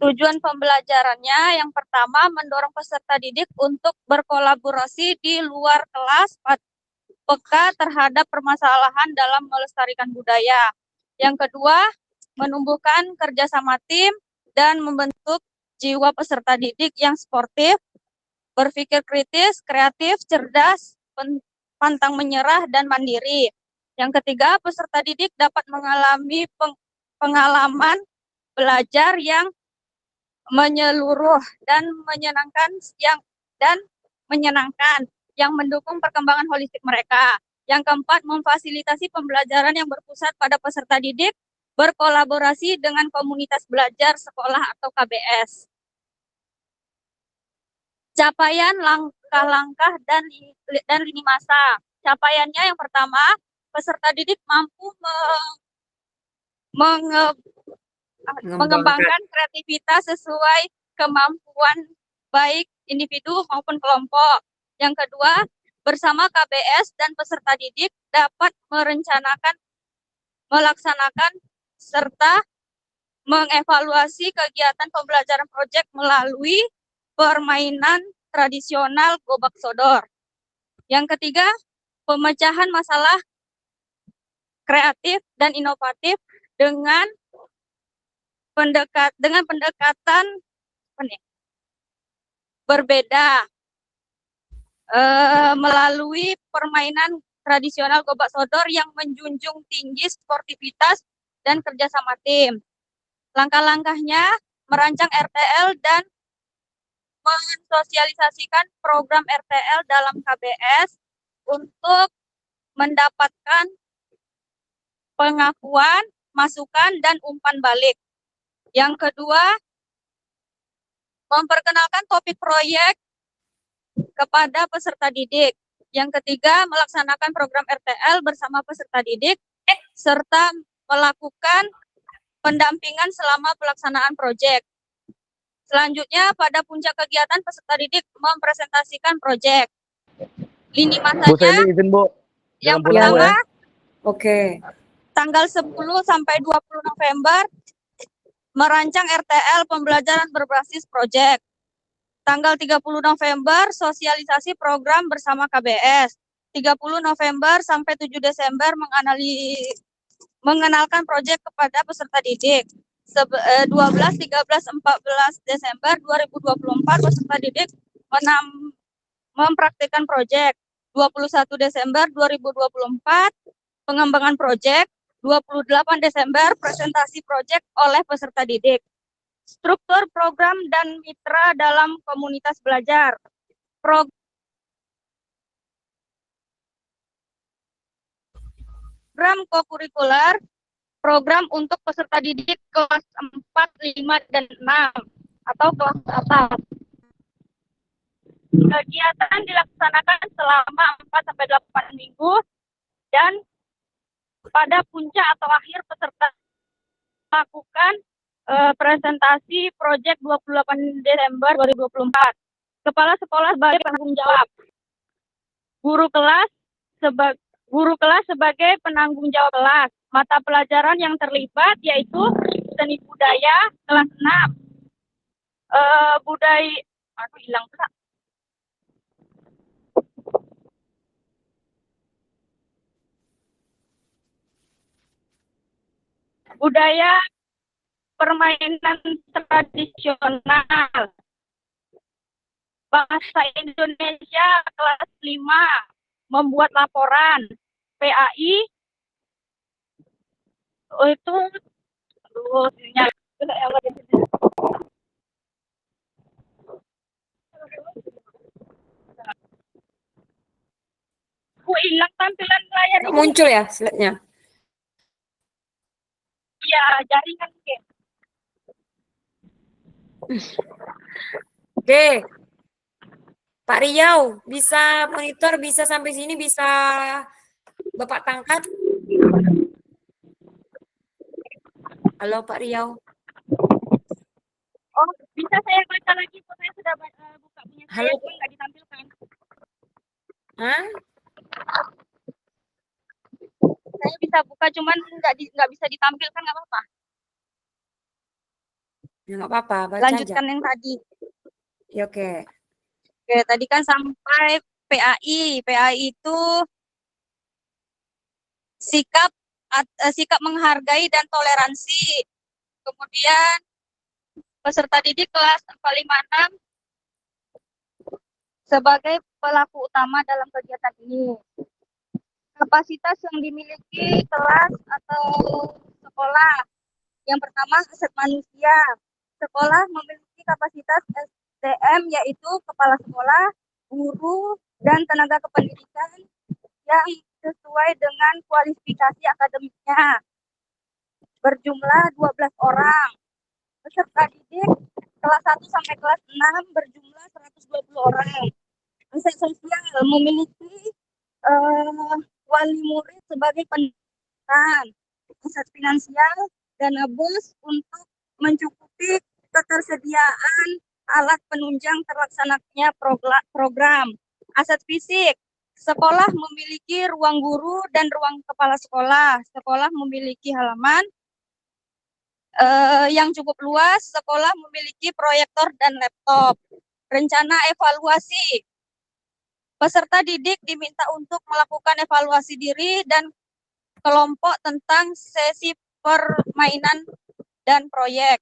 Tujuan pembelajarannya yang pertama mendorong peserta didik untuk berkolaborasi di luar kelas peka terhadap permasalahan dalam melestarikan budaya. Yang kedua, menumbuhkan kerjasama tim dan membentuk jiwa peserta didik yang sportif, berpikir kritis, kreatif, cerdas, pantang menyerah, dan mandiri. Yang ketiga, peserta didik dapat mengalami pengalaman belajar yang menyeluruh dan menyenangkan yang mendukung perkembangan holistik mereka. Yang keempat, memfasilitasi pembelajaran yang berpusat pada peserta didik berkolaborasi dengan komunitas belajar sekolah atau KBS. Capaian langkah-langkah dan lini masa. Capaiannya yang pertama, peserta didik mampu mengembangkan kreativitas sesuai kemampuan baik individu maupun kelompok. Yang kedua, bersama KBS dan peserta didik dapat melaksanakan serta mengevaluasi kegiatan pembelajaran proyek melalui permainan tradisional gobak sodor. Yang ketiga, pemecahan masalah kreatif dan inovatif dengan pendekatan berbeda melalui permainan tradisional gobak sodor yang menjunjung tinggi sportivitas dan kerjasama tim. Langkah-langkahnya merancang RTL dan mensosialisasikan program RTL dalam KBS untuk mendapatkan pengakuan, masukan, dan umpan balik. Yang kedua, memperkenalkan topik proyek kepada peserta didik. Yang ketiga, melaksanakan program RTL bersama peserta didik, serta melakukan pendampingan selama pelaksanaan proyek. Selanjutnya, pada puncak kegiatan peserta didik mempresentasikan proyek. Lini Bu masanya, Sally izin Bu. yang Jangan pulang, Bu, pertama, ya. Oke. tanggal 10 sampai 20 November, merancang RTL pembelajaran berbasis proyek. Tanggal 30 November, sosialisasi program bersama KBS. 30 November sampai 7 Desember mengenalkan proyek kepada peserta didik. 12, 13, 14 Desember 2024 peserta didik mempraktikkan proyek. 21 Desember 2024 pengembangan proyek. 28 Desember presentasi proyek oleh peserta didik. Struktur program dan mitra dalam komunitas belajar. Program kokurikuler, program untuk peserta didik kelas 4, 5, dan 6 atau kelas atas. Kegiatan dilaksanakan selama 4-8 minggu dan pada puncak atau akhir peserta melakukan presentasi proyek 28 Desember 2024. Kepala sekolah sebagai penanggung jawab. Guru kelas sebagai penanggung jawab kelas. Mata pelajaran yang terlibat yaitu seni budaya kelas 6. Budaya permainan tradisional. Bahasa Indonesia kelas 5. Membuat laporan. PAI itu hilang tampilan layar ini. Muncul ya slide-nya? Iya, jaringan mungkin. Oke. Pak Riau, bisa monitor, bisa sampai sini, bisa Bapak tangkap? Halo Pak Riau. Oh, bisa saya baca lagi? Saya sudah buka punya saya, Halo. nggak ditampilkan. Hah? Saya bisa buka, cuman nggak bisa ditampilkan, nggak apa-apa. Ya nggak apa-apa, baca Lanjutkan aja. yang tadi. Ya, oke. Oke, tadi kan sampai PAI. PAI itu sikap menghargai dan toleransi. Kemudian peserta didik kelas 4, 5, 6 sebagai pelaku utama dalam kegiatan ini. kapasitas yang dimiliki kelas atau sekolah. Yang pertama, aset manusia. Sekolah memiliki kapasitas SDM, yaitu kepala sekolah, guru, dan tenaga kependidikan yang sesuai dengan kualifikasi akademiknya. Berjumlah 12 orang. Peserta didik kelas 1 sampai kelas 6 berjumlah 120 orang. Aset sosial memiliki wali murid sebagai pendidikan. Aset finansial, dana bos untuk mencukupi ketersediaan alat penunjang terlaksananya program. Aset fisik, sekolah memiliki ruang guru dan ruang kepala sekolah. Sekolah memiliki halaman yang cukup luas. Sekolah memiliki proyektor dan laptop. Rencana evaluasi, peserta didik diminta untuk melakukan evaluasi diri dan kelompok tentang sesi permainan dan proyek.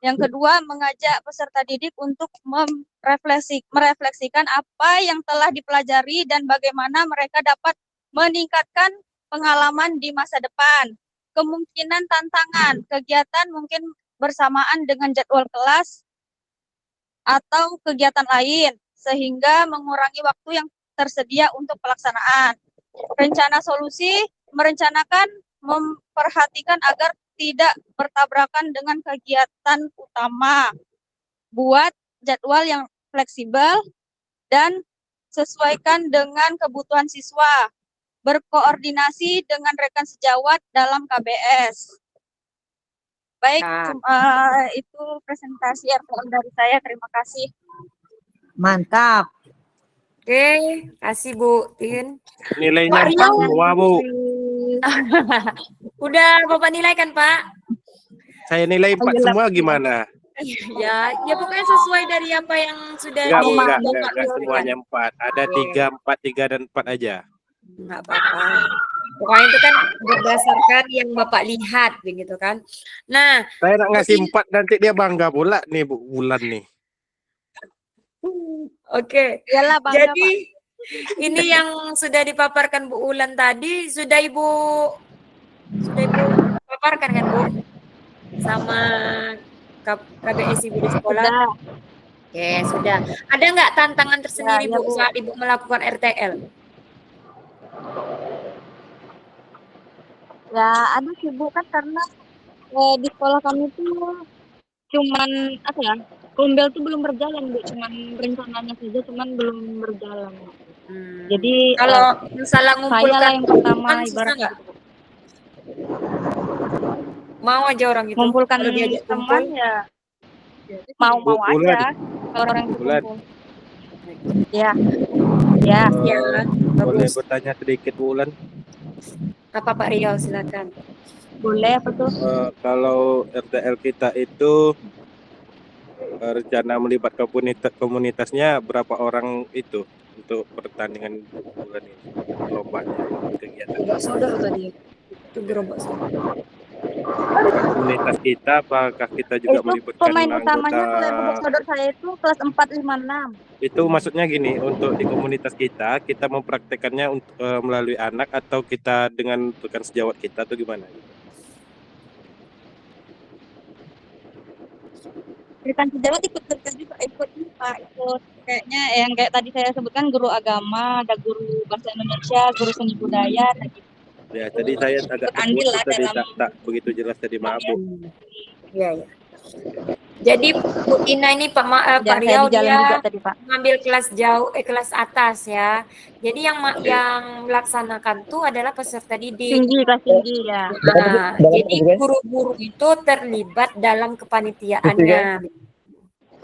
Yang kedua, mengajak peserta didik untuk merefleksikan apa yang telah dipelajari dan bagaimana mereka dapat meningkatkan pengalaman di masa depan. Kemungkinan tantangan, kegiatan mungkin bersamaan dengan jadwal kelas atau kegiatan lain, sehingga mengurangi waktu yang tersedia untuk pelaksanaan. Rencana solusi, merencanakan, memperhatikan agar tidak bertabrakan dengan kegiatan utama. Buat jadwal yang fleksibel dan sesuaikan dengan kebutuhan siswa. Berkoordinasi dengan rekan sejawat dalam KBS. Baik, itu presentasi RPL dari saya. Terima kasih. Mantap. Oke, kasih Bu Tin. Nilainya Pak 4 Riau. semua, Bu. Udah Bapak nilai kan, Pak? Saya nilai 4 semua gimana? Ya pokoknya sesuai dari apa yang sudah Enggak semuanya 4. Ada 3, 4, 3 dan 4 aja. Enggak apa-apa. Pokoknya itu kan berdasarkan yang Bapak lihat begitu kan. Nah, Saya nak ngasih 4 nanti dia bangga pula nih Bu Wulan nih. oke. Iyalah, bangga, Jadi ini yang sudah dipaparkan Bu Ulan tadi sudah Ibu paparkan kan Bu sama KBS Ibu di sekolah? Sudah. Oke, sudah. Ada nggak tantangan tersendiri Ya, Bu Bu. saat Ibu melakukan RTL? Ya, ada sih Bu, kan karena di sekolah kami tuh cuman apa ya, Kumbel tuh belum berjalan Bu, cuman rencananya saja, cuman belum berjalan. Jadi Kalau misalnya saya lah ngumpulkan yang pertama teman, susah ibaratnya nggak? gitu, Bu. Mau aja orang itu Ngumpulkan kalau diajak teman kumpul. ya mau-mau Bu Ulan. aja kalau orang itu Bulan. kumpul. Ya, ya. Ya, Boleh bagus. bertanya sedikit Bu Ulan? Apa Pak Riau, silakan. Boleh apa tuh? Kalau RTL kita itu rencana melibat komunitasnya berapa orang itu untuk pertandingan bulan ini, lombanya, kegiatan Gerobak sodor tadi. Itu gerobak sodor. komunitas kita, apakah kita juga Itu melibatkan pemain utamanya kalau yang anggota? saudara saya itu kelas 4, 5, 6. Itu maksudnya gini, untuk di komunitas kita mempraktekannya untuk melalui anak atau kita dengan rekan sejawat kita atau gimana? Rekan sejawat ikut juga, ikut Pak, ikut kayaknya yang kayak tadi saya sebutkan, guru agama, ada guru bahasa Indonesia, guru seni budaya, tadi. Ya, tadi saya agak Ikut andil terputus lah tadi, dalam tak begitu jelas tadi, maaf Bu. Iya, ya. Jadi Bu Ina ini Pak ya, saya Riau di jalan dia juga tadi Pak. mengambil kelas kelas atas ya. Jadi yang melaksanakan tuh adalah peserta didik. Tinggi, kelas tinggi ya. Nah, jadi guru-guru itu terlibat dalam kepanitiaannya.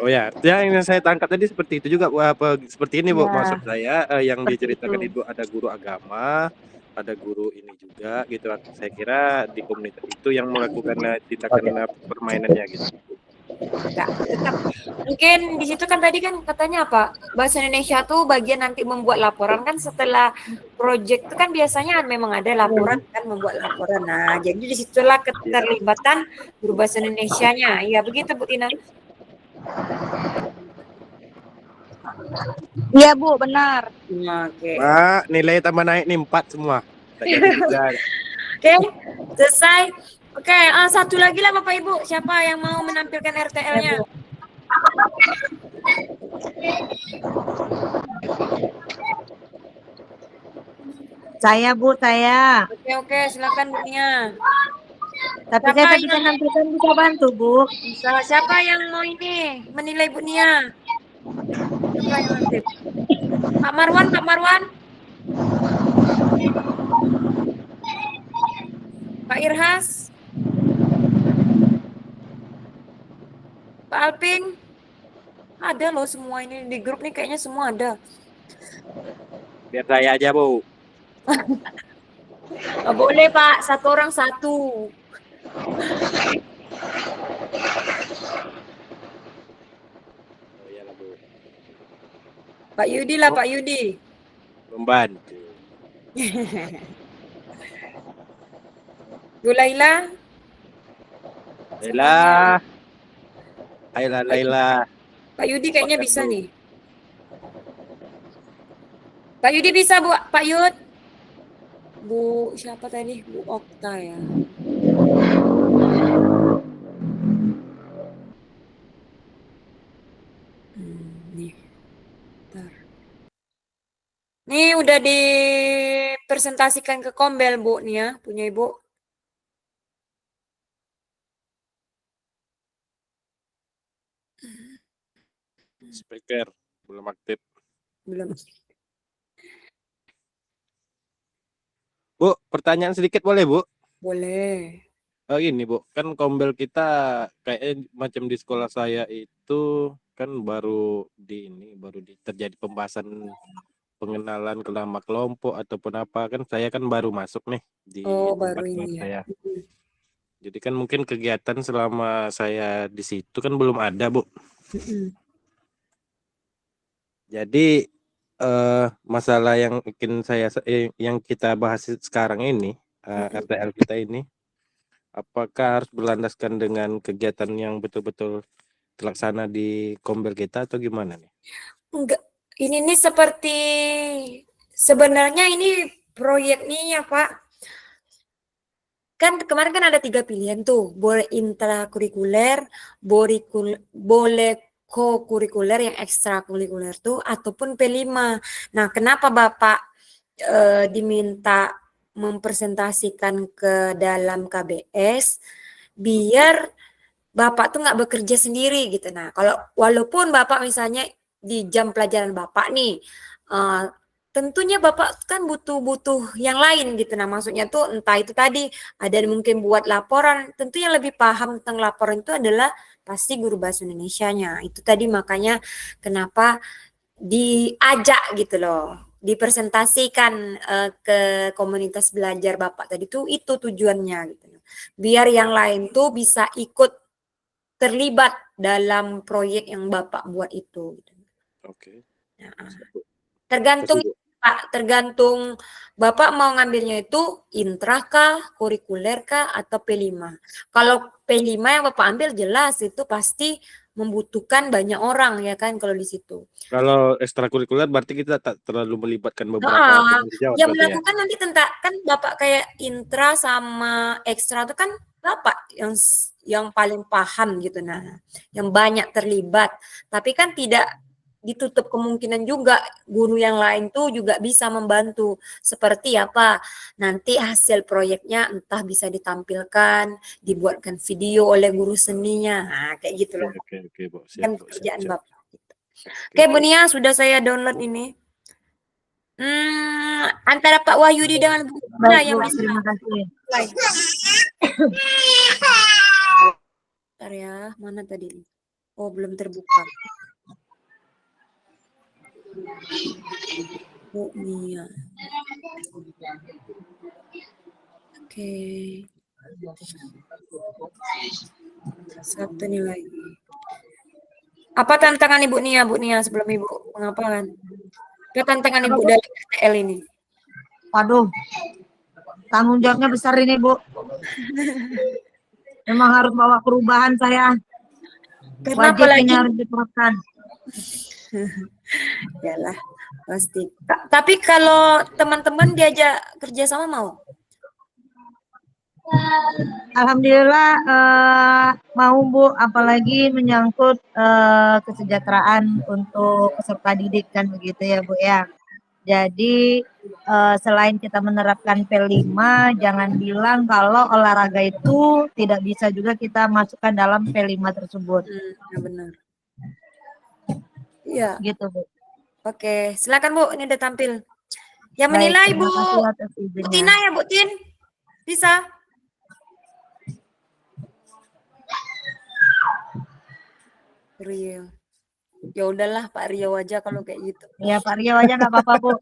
Oh ya, yang saya tangkap tadi seperti itu juga, seperti ini Bu, Ya. maksud saya yang Seperti diceritakan itu. itu ada guru agama, ada guru ini juga gitu. Saya kira di komunitas itu yang melakukan tindakan permainannya gitu. Enggak, tetap. Mungkin di situ kan tadi kan katanya apa? Bahasa Indonesia tuh bagian nanti membuat laporan kan setelah project itu kan biasanya memang ada laporan kan membuat laporan. Nah, jadi disitulah keterlibatan guru bahasa Indonesianya. Ya begitu Bu Tina. Iya Bu, benar. Oke. Pak, nilai tambah naik nih 4 semua. Tak jadi juga. Oke, selesai. Oke, satu lagi lah Bapak Ibu. Siapa yang mau menampilkan RTL-nya? Saya Bu, saya. Oke, silakan Bu Nia. Tapi saya tak bisa nampilkan, bisa bantu Bu. Siapa yang mau ini menilai Bu Nia? Siapa yang aktif? Pak Marwan, Pak Marwan. Pak Irhas. Pak Alpin. Ada loh semua ini di grup nih kayaknya semua ada. Biar saya aja, Bu. Nggak boleh Pak, satu orang satu. Oh iyalah, Bu. Pak Yudi lah, Pak Yudi. Membantu. Bu Laila. Laila. Ayolah, Laila. Pak Yudi kayaknya bisa nih. Pak Yudi bisa, Bu. Pak Yud. Bu siapa tadi? Bu Okta ya. Nih. Bentar. Nih udah dipresentasikan ke Kombel, Bu, nih ya, punya Ibu. Speaker belum aktif. Belum. Bu, pertanyaan sedikit boleh, Bu? Boleh. Oh ini Bu, kan Kombel kita kayaknya macam di sekolah saya itu kan baru terjadi pembahasan pengenalan ke nama kelompok ataupun apa, kan saya kan baru masuk nih di baru tempat ini ya. saya. Jadi kan mungkin kegiatan selama saya di situ kan belum ada, Bu. Jadi masalah yang yang kita bahas sekarang ini, RTL kita ini, apakah harus berlandaskan dengan kegiatan yang betul-betul terlaksana di Kombel kita atau gimana nih? Enggak, ini nih seperti sebenarnya ini proyek nih ya Pak. Kan kemarin kan ada 3 pilihan tuh, boleh intrakurikuler, boleh co-kurikuler yang ekstrakurikuler tuh, ataupun P5. Nah, kenapa Bapak diminta mempresentasikan ke dalam KBS biar Bapak tuh nggak bekerja sendiri gitu. Nah, kalau walaupun Bapak misalnya di jam pelajaran Bapak nih, tentunya Bapak kan butuh yang lain gitu. Nah, maksudnya tuh entah itu tadi ada mungkin buat laporan, tentu yang lebih paham tentang laporan itu adalah pasti guru bahasa Indonesianya. Itu tadi makanya kenapa diajak gitu loh, dipresentasikan ke komunitas belajar Bapak tadi tuh itu tujuannya gitu. Biar yang lain tuh bisa ikut terlibat dalam proyek yang Bapak buat itu. Oke. Nah, tergantung Pak, tergantung Bapak mau ngambilnya itu intra kah, kurikuler kah, atau P5. Kalau P5 yang Bapak ambil jelas itu pasti membutuhkan banyak orang ya kan kalau di situ. Kalau ekstrakurikuler berarti kita tak terlalu melibatkan beberapa yang melakukan nanti tentang kan Bapak kayak intra sama ekstra itu kan Bapak yang paling paham gitu, nah yang banyak terlibat, tapi kan tidak ditutup kemungkinan juga guru yang lain tuh juga bisa membantu. Seperti apa nanti hasil proyeknya entah bisa ditampilkan, dibuatkan video oleh guru seninya, nah kayak gitu loh. Oke, Bu. Kan pekerjaan Bapak gitu. Oke Bu Nia, sudah saya download ini. Antara Pak Wahyudi dengan Bu Nia yang bisa. Terima kasih. Bentar ya, mana tadi? Oh, belum terbuka. Bu Nia. Oke. Satu nih lagi. Apa tantangan Ibu Nia, Bu Nia sebelum Ibu mengapalan? Apa tantangan Ibu dari RTL ini? Waduh, tanggung jawabnya besar ini Bu. Memang harus bawa perubahan saya. Kenapa Wajib lagi? ini harus diterapkan. Yalah. Pasti. Tapi kalau teman-teman diajak kerja sama mau? Alhamdulillah mau Bu, apalagi menyangkut kesejahteraan untuk peserta didik kan begitu ya Bu ya. Jadi selain kita menerapkan P5, jangan bilang kalau olahraga itu tidak bisa juga kita masukkan dalam P5 tersebut. Ya benar. Iya. Gitu Bu. Oke, silakan Bu, ini udah tampil. Yang Baik, menilai terima Bu kasih atas Bu izinnya. Tina ya Bu Tin? Bisa? Rio. Ya udahlah Pak Rio aja kalau kayak gitu. Ya Pak Rio aja nggak apa-apa Bu.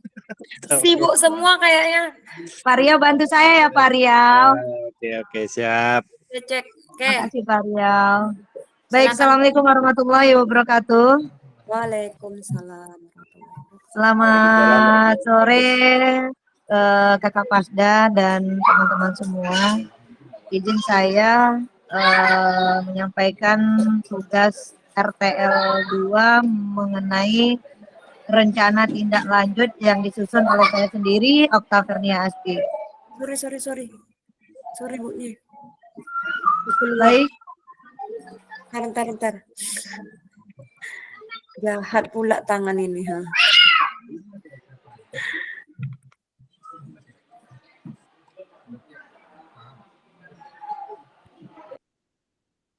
Sibuk semua kayaknya. Pak Rio bantu saya ya Pak Rio. Oke, siap. Cek. Oke. Terima kasih Pak Rio. Baik, Silakan. Assalamualaikum warahmatullahi wabarakatuh. Waalaikumsalam. Selamat sore Kakak Pasda dan teman-teman semua. Izin saya menyampaikan tugas RTL 2 mengenai rencana tindak lanjut yang disusun oleh saya sendiri, Oktavernia Asti. Sorry. Sorry Bu nih. Baik, Bentar. Jahat pula tangan ini, ha.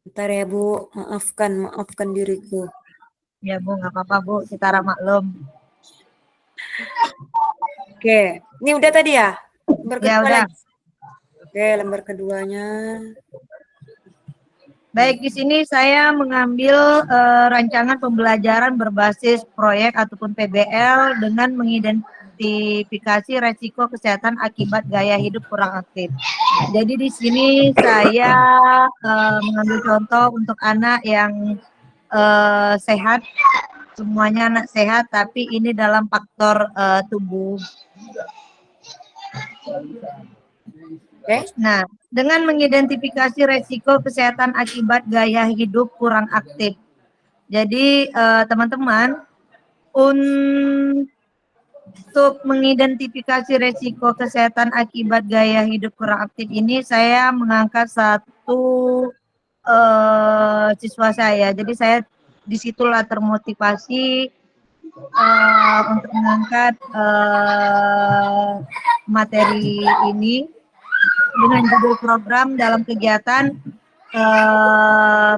Bentar ya Bu, maafkan diriku. ya Bu, nggak apa-apa Bu, kita maklum. Oke, ini udah tadi ya? Lembar Ya kedua udah. lagi. Oke, lembar keduanya. Baik, di sini saya mengambil rancangan pembelajaran berbasis proyek ataupun PBL dengan mengidentifikasi resiko kesehatan akibat gaya hidup kurang aktif. Jadi di sini saya mengambil contoh untuk anak yang sehat, semuanya anak sehat, tapi ini dalam faktor tubuh. Oke. Nah, dengan mengidentifikasi resiko kesehatan akibat gaya hidup kurang aktif. Jadi teman-teman, untuk menidentifikasi resiko kesehatan akibat gaya hidup kurang aktif ini, saya mengangkat satu siswa saya. Jadi saya disitulah termotivasi untuk mengangkat materi ini dengan judul program dalam kegiatan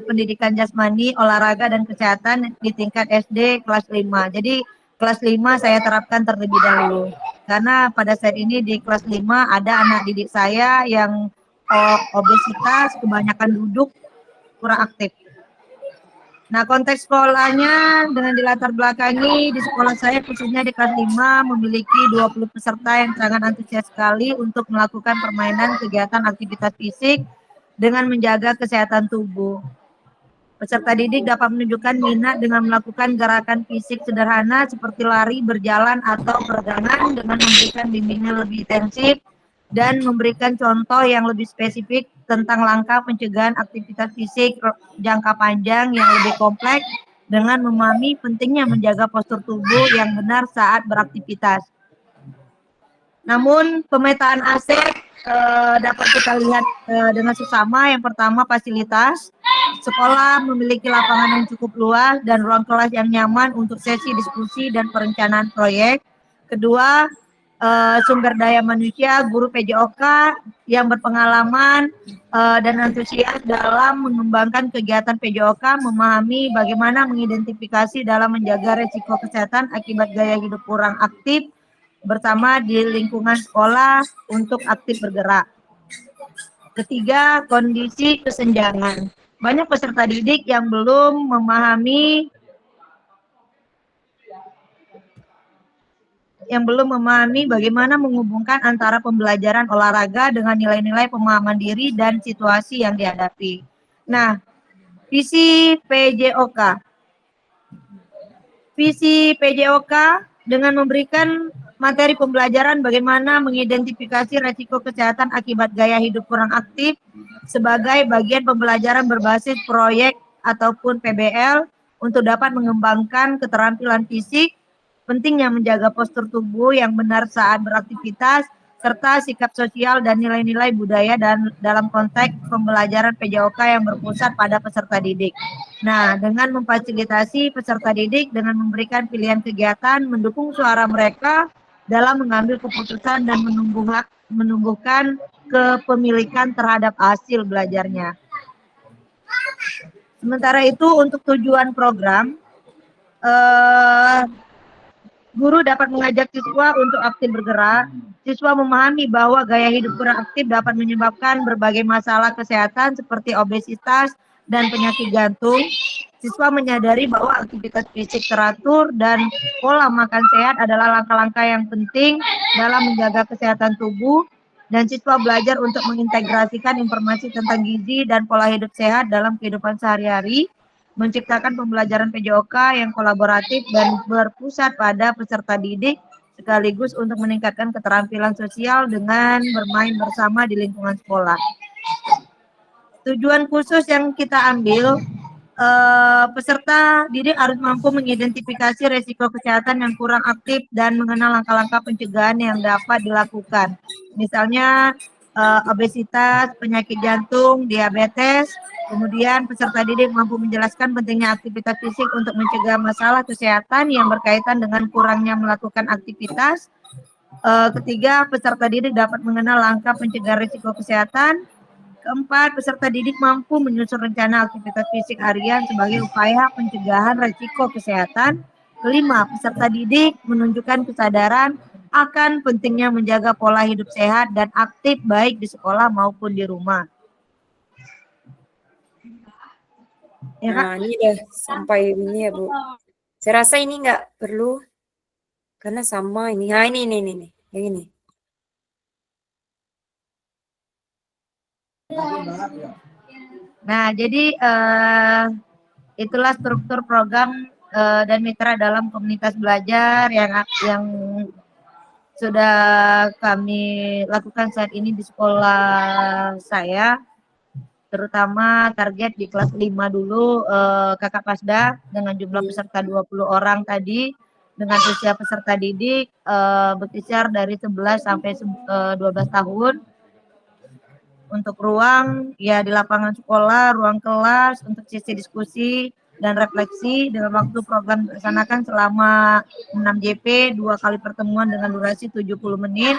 pendidikan jasmani, olahraga, dan kesehatan di tingkat SD kelas 5. Jadi kelas 5 saya terapkan terlebih dahulu. Karena pada saat ini di kelas 5 ada anak didik saya yang obesitas, kebanyakan duduk, kurang aktif. Nah, konteks sekolahnya dengan dilatar belakangi di sekolah saya khususnya di kelas 5 memiliki 20 peserta yang sangat antusias sekali untuk melakukan permainan kegiatan aktivitas fisik dengan menjaga kesehatan tubuh. Peserta didik dapat menunjukkan minat dengan melakukan gerakan fisik sederhana seperti lari, berjalan, atau peregangan dengan memberikan bimbingan lebih intensif dan memberikan contoh yang lebih spesifik tentang langkah pencegahan aktivitas fisik jangka panjang yang lebih kompleks dengan memahami pentingnya menjaga postur tubuh yang benar saat beraktivitas. Namun pemetaan aset dapat kita lihat dengan sesama. Yang pertama, fasilitas. Sekolah memiliki lapangan yang cukup luas dan ruang kelas yang nyaman untuk sesi diskusi dan perencanaan proyek. Kedua, sumber daya manusia, guru PJOK yang berpengalaman dan antusias dalam mengembangkan kegiatan PJOK, memahami bagaimana mengidentifikasi dalam menjaga risiko kesehatan akibat gaya hidup kurang aktif bersama di lingkungan sekolah untuk aktif bergerak. Ketiga, kondisi kesenjangan. Banyak peserta didik yang belum memahami bagaimana menghubungkan antara pembelajaran olahraga dengan nilai-nilai pemahaman diri dan situasi yang dihadapi. Nah, visi PJOK. Visi PJOK dengan memberikan materi pembelajaran bagaimana mengidentifikasi resiko kesehatan akibat gaya hidup kurang aktif sebagai bagian pembelajaran berbasis proyek ataupun PBL untuk dapat mengembangkan keterampilan fisik pentingnya menjaga postur tubuh yang benar saat beraktivitas, serta sikap sosial dan nilai-nilai budaya dan dalam konteks pembelajaran PJOK yang berpusat pada peserta didik. Nah, dengan memfasilitasi peserta didik dengan memberikan pilihan kegiatan, mendukung suara mereka dalam mengambil keputusan dan menumbuhkan kepemilikan terhadap hasil belajarnya. Sementara itu untuk tujuan program, guru dapat mengajak siswa untuk aktif bergerak. Siswa memahami bahwa gaya hidup kurang aktif dapat menyebabkan berbagai masalah kesehatan seperti obesitas dan penyakit jantung. Siswa menyadari bahwa aktivitas fisik teratur dan pola makan sehat adalah langkah-langkah yang penting dalam menjaga kesehatan tubuh, dan siswa belajar untuk mengintegrasikan informasi tentang gizi dan pola hidup sehat dalam kehidupan sehari-hari, menciptakan pembelajaran PJOK yang kolaboratif dan berpusat pada peserta didik, sekaligus untuk meningkatkan keterampilan sosial dengan bermain bersama di lingkungan sekolah. Tujuan khusus yang kita ambil, peserta didik harus mampu mengidentifikasi resiko kesehatan yang kurang aktif dan mengenal langkah-langkah pencegahan yang dapat dilakukan. Misalnya obesitas, penyakit jantung, diabetes. Kemudian peserta didik mampu menjelaskan pentingnya aktivitas fisik untuk mencegah masalah kesehatan yang berkaitan dengan kurangnya melakukan aktivitas. Ketiga, peserta didik dapat mengenal langkah pencegahan risiko kesehatan. Keempat, peserta didik mampu menyusun rencana aktivitas fisik harian sebagai upaya pencegahan risiko kesehatan. Kelima, peserta didik menunjukkan kesadaran akan pentingnya menjaga pola hidup sehat dan aktif baik di sekolah maupun di rumah. Ya, Kak? Nah, ini udah sampai ini ya, Bu. Saya rasa ini nggak perlu, karena sama ini. Nah, ini, yang ini. Nah, jadi itulah struktur program dan mitra dalam komunitas belajar yang sudah kami lakukan saat ini di sekolah saya. Terutama target di kelas 5 dulu, Kakak Pasda dengan jumlah peserta 20 orang tadi, dengan usia peserta didik berkisar dari 11 sampai 12 tahun. Untuk ruang ya di lapangan sekolah, ruang kelas untuk sesi diskusi dan refleksi dengan waktu program dilaksanakan selama 6 JP, 2 kali pertemuan dengan durasi 70 menit.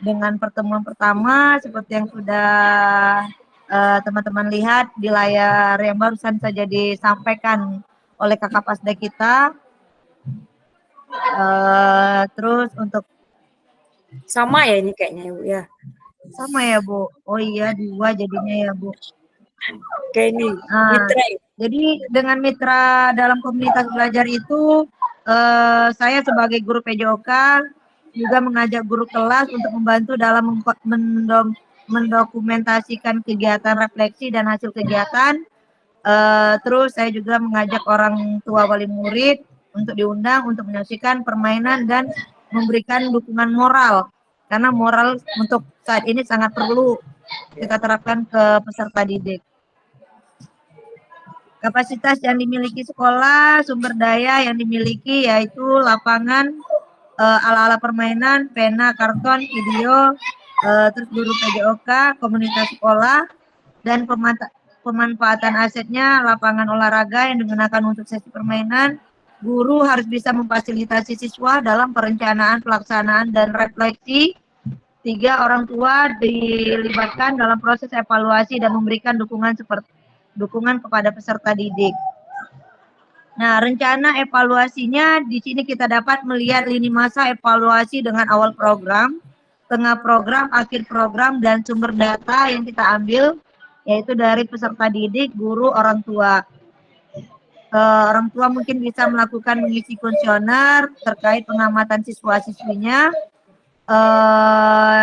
Dengan pertemuan pertama seperti yang sudah teman-teman lihat di layar yang barusan saja disampaikan oleh Kakak Pasda kita. Terus untuk Sama ya ini kayaknya, Bu ya. sama ya, Bu. Oh iya, 2 jadinya ya, Bu. Oke, ini mitra. Jadi dengan mitra dalam komunitas belajar itu, saya sebagai guru PJOK juga mengajak guru kelas untuk membantu dalam mendokumentasikan kegiatan refleksi dan hasil kegiatan. Terus saya juga mengajak orang tua wali murid untuk diundang untuk menyaksikan permainan dan memberikan dukungan moral, karena moral untuk saat ini sangat perlu kita terapkan ke peserta didik. Kapasitas yang dimiliki sekolah, sumber daya yang dimiliki yaitu lapangan, ala-ala permainan, pena, karton, video, terus guru PJOK, komunitas sekolah, dan pemanfaatan asetnya lapangan olahraga yang digunakan untuk sesi permainan. Guru harus bisa memfasilitasi siswa dalam perencanaan, pelaksanaan, dan refleksi. 3, orang tua dilibatkan dalam proses evaluasi dan memberikan dukungan kepada peserta didik. Nah, rencana evaluasinya di sini kita dapat melihat lini masa evaluasi dengan awal program, tengah program, akhir program, dan sumber data yang kita ambil yaitu dari peserta didik, guru, orang tua. Orang tua mungkin bisa melakukan mengisi kuesioner terkait pengamatan siswa-siswinya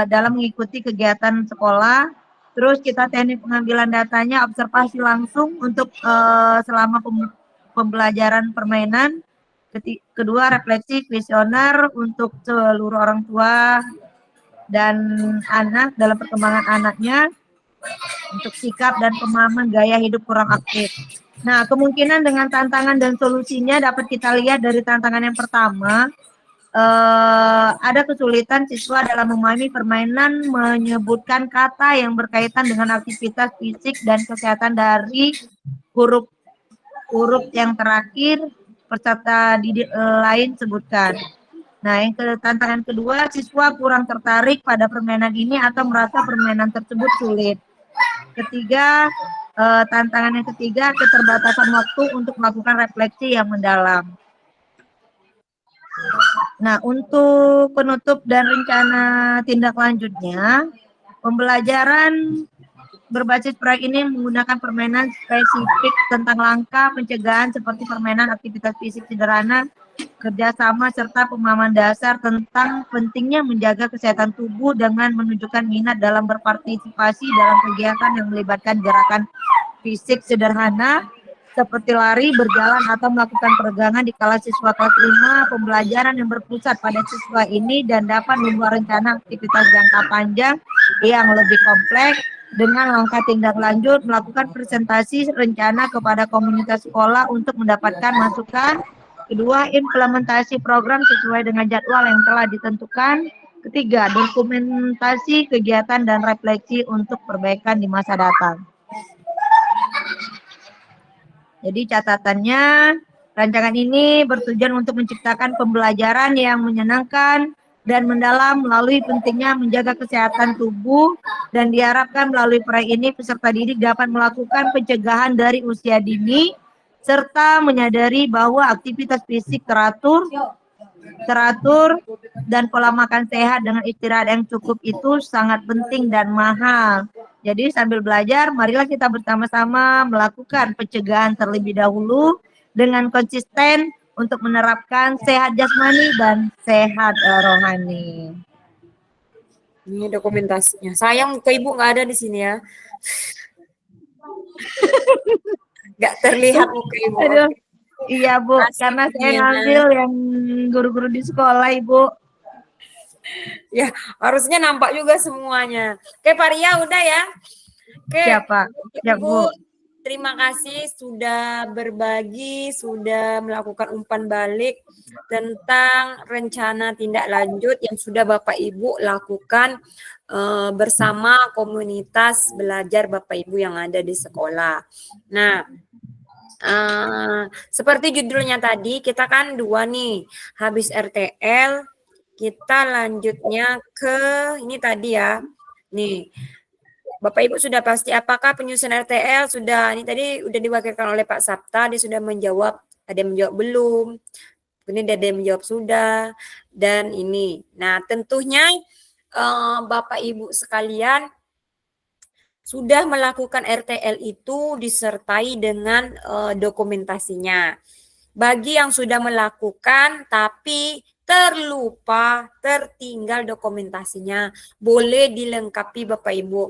dalam mengikuti kegiatan sekolah. Terus kita teknik pengambilan datanya, observasi langsung untuk selama pembelajaran permainan. Kedua, refleksi kuesioner untuk seluruh orang tua dan anak dalam perkembangan anaknya untuk sikap dan pemahaman gaya hidup kurang aktif. Nah, kemungkinan dengan tantangan dan solusinya dapat kita lihat dari tantangan yang pertama, ada kesulitan siswa dalam memahami permainan menyebutkan kata yang berkaitan dengan aktivitas fisik dan kesehatan dari huruf yang terakhir peserta didik lain sebutkan. Nah, tantangan kedua, siswa kurang tertarik pada permainan ini atau merasa permainan tersebut sulit. Ketiga, tantangan yang ketiga, keterbatasan waktu untuk melakukan refleksi yang mendalam. Nah, untuk penutup dan rencana tindak lanjutnya, pembelajaran berbasis proyek ini menggunakan permainan spesifik tentang langkah pencegahan seperti permainan aktivitas fisik sederhana, kerjasama, serta pemahaman dasar tentang pentingnya menjaga kesehatan tubuh dengan menunjukkan minat dalam berpartisipasi dalam kegiatan yang melibatkan gerakan fisik sederhana seperti lari, berjalan, atau melakukan peregangan di kala siswa kelas 5, pembelajaran yang berpusat pada siswa ini dan dapat membuat rencana aktivitas jangka panjang yang lebih kompleks dengan langkah tindak lanjut, melakukan presentasi rencana kepada komunitas sekolah untuk mendapatkan masukan. Kedua, implementasi program sesuai dengan jadwal yang telah ditentukan. Ketiga, dokumentasi kegiatan dan refleksi untuk perbaikan di masa datang. Jadi catatannya, rancangan ini bertujuan untuk menciptakan pembelajaran yang menyenangkan dan mendalam melalui pentingnya menjaga kesehatan tubuh, dan diharapkan melalui proyek ini peserta didik dapat melakukan pencegahan dari usia dini serta menyadari bahwa aktivitas fisik teratur dan pola makan sehat dengan istirahat yang cukup itu sangat penting dan mahal. Jadi sambil belajar, marilah kita bersama-sama melakukan pencegahan terlebih dahulu dengan konsisten untuk menerapkan sehat jasmani dan sehat rohani. Ini dokumentasinya. Sayang muka ibu nggak ada di sini ya. Nggak terlihat muka ibu. Aduh. Iya Bu, karena saya ngambil yang guru-guru di sekolah Ibu. Ya, harusnya nampak juga semuanya. Oke, Pak Ria udah ya. Oke, Siapa? Ya, Bu. Terima kasih sudah berbagi, sudah melakukan umpan balik tentang rencana tindak lanjut yang sudah Bapak Ibu lakukan bersama komunitas belajar Bapak Ibu yang ada di sekolah. Nah, seperti judulnya tadi, kita kan 2 nih, habis RTL, kita lanjutnya ke ini tadi ya, nih. Bapak Ibu sudah pasti apakah penyusun RTL sudah, ini tadi udah diwakilkan oleh Pak Sabta, dia sudah menjawab, ada yang menjawab belum, ini ada yang menjawab sudah, dan ini. Nah tentunya Bapak Ibu sekalian sudah melakukan RTL itu disertai dengan dokumentasinya. Bagi yang sudah melakukan tapi terlupa, tertinggal dokumentasinya, boleh dilengkapi Bapak Ibu.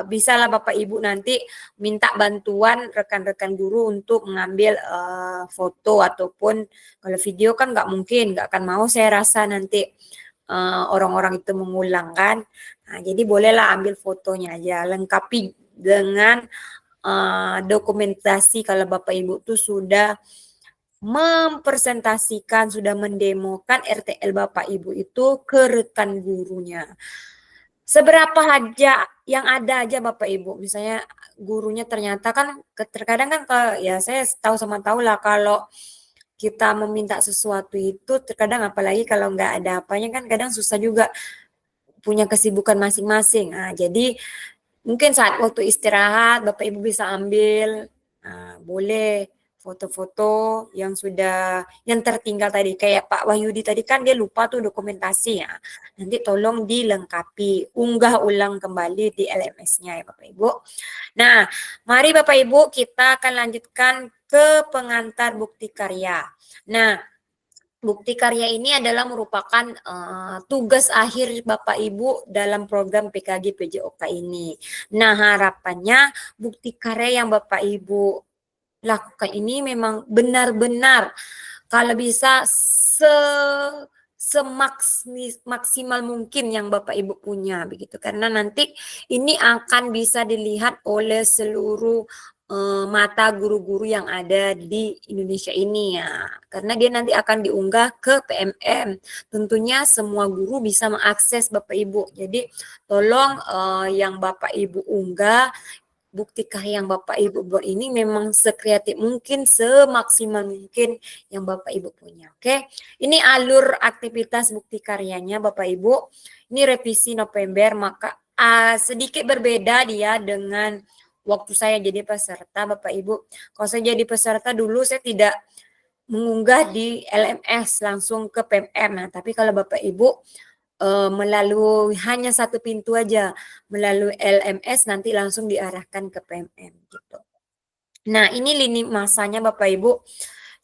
Bisalah Bapak Ibu nanti minta bantuan rekan-rekan guru untuk mengambil foto ataupun kalau video kan nggak mungkin, nggak akan mau saya rasa nanti orang-orang itu mengulang kan. Nah, jadi bolehlah ambil fotonya aja, lengkapi dengan dokumentasi kalau Bapak Ibu tuh sudah mempresentasikan, sudah mendemokan RTL Bapak Ibu itu ke rekan gurunya. Seberapa aja yang ada aja Bapak Ibu, misalnya gurunya ternyata kan terkadang kan ya saya tahu sama tahu lah kalau kita meminta sesuatu itu terkadang apalagi kalau nggak ada apanya kan kadang susah juga, punya kesibukan masing-masing. Nah, jadi mungkin saat waktu istirahat Bapak Ibu bisa ambil, boleh foto-foto yang sudah, yang tertinggal tadi. Kayak Pak Wahyudi tadi kan dia lupa tuh dokumentasi ya. Nanti tolong dilengkapi, unggah ulang kembali di LMS-nya ya Bapak Ibu. Nah, mari Bapak Ibu kita akan lanjutkan ke pengantar bukti karya. Nah, bukti karya ini adalah merupakan tugas akhir Bapak Ibu dalam program PKG PJOK ini. Nah, harapannya bukti karya yang Bapak Ibu lakukan ini memang benar-benar kalau bisa semaksimal mungkin yang Bapak Ibu punya begitu. Karena nanti ini akan bisa dilihat oleh seluruh mata guru-guru yang ada di Indonesia ini ya. Karena dia nanti akan diunggah ke PMM. Tentunya semua guru bisa mengakses Bapak Ibu. Jadi tolong yang Bapak Ibu unggah, bukti karya yang Bapak Ibu buat ini memang sekreatif mungkin, semaksimal mungkin yang Bapak Ibu punya. Oke. Ini alur aktivitas bukti karyanya Bapak Ibu. Ini revisi November, maka sedikit berbeda dia dengan waktu saya jadi peserta Bapak Ibu. Kalau saya jadi peserta dulu saya tidak mengunggah di LMS langsung ke PMM. Nah, tapi kalau Bapak Ibu melalui hanya satu pintu aja, melalui LMS nanti langsung diarahkan ke PMM gitu. Nah, ini lini masanya Bapak Ibu.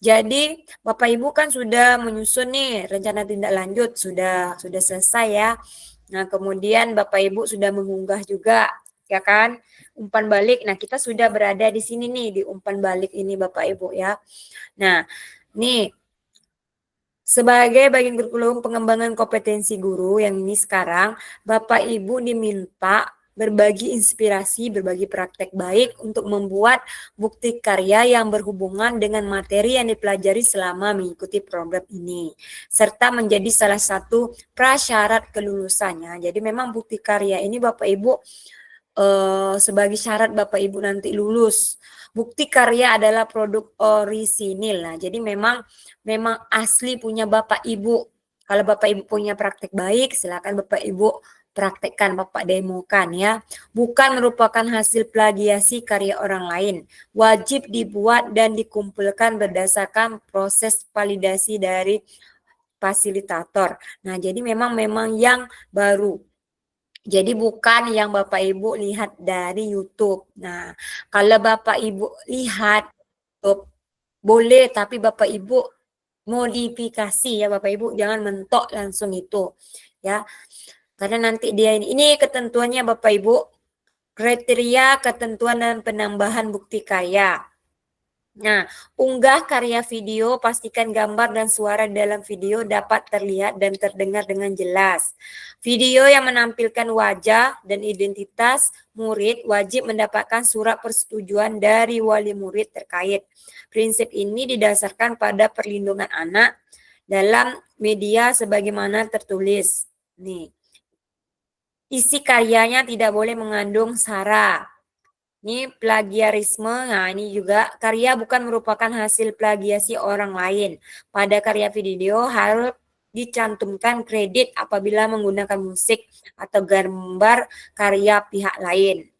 Jadi Bapak Ibu kan sudah menyusun nih rencana tindak lanjut, sudah selesai ya. Nah, kemudian Bapak Ibu sudah mengunggah juga, ya kan? Umpan balik. Nah, kita sudah berada di sini nih di umpan balik ini Bapak Ibu ya. Nah, nih sebagai bagian kurikulum pengembangan kompetensi guru yang ini sekarang, Bapak Ibu diminta berbagi inspirasi, berbagi praktek baik untuk membuat bukti karya yang berhubungan dengan materi yang dipelajari selama mengikuti program ini, serta menjadi salah satu prasyarat kelulusannya. Jadi memang bukti karya ini Bapak Ibu sebagai syarat Bapak Ibu nanti lulus. Bukti karya adalah produk orisinil. Nah, jadi memang asli punya Bapak Ibu. Kalau Bapak Ibu punya praktek baik, silakan Bapak Ibu praktekkan, Bapak demokan ya. Bukan merupakan hasil plagiasi karya orang lain. Wajib dibuat dan dikumpulkan berdasarkan proses validasi dari fasilitator. Nah, jadi memang yang baru. Jadi bukan yang Bapak Ibu lihat dari YouTube. Nah, kalau Bapak Ibu lihat YouTube boleh, tapi Bapak Ibu modifikasi ya Bapak Ibu, jangan mentok langsung itu ya. Karena nanti dia ini ketentuannya Bapak Ibu, kriteria ketentuan dan penambahan bukti karya. Nah, unggah karya video, pastikan gambar dan suara dalam video dapat terlihat dan terdengar dengan jelas. Video yang menampilkan wajah dan identitas murid wajib mendapatkan surat persetujuan dari wali murid terkait. Prinsip ini didasarkan pada perlindungan anak dalam media sebagaimana tertulis. Nih, isi karyanya tidak boleh mengandung sara. Ini plagiarisme, nah ini juga karya bukan merupakan hasil plagiasi orang lain. Pada karya video harus dicantumkan kredit apabila menggunakan musik atau gambar karya pihak lain.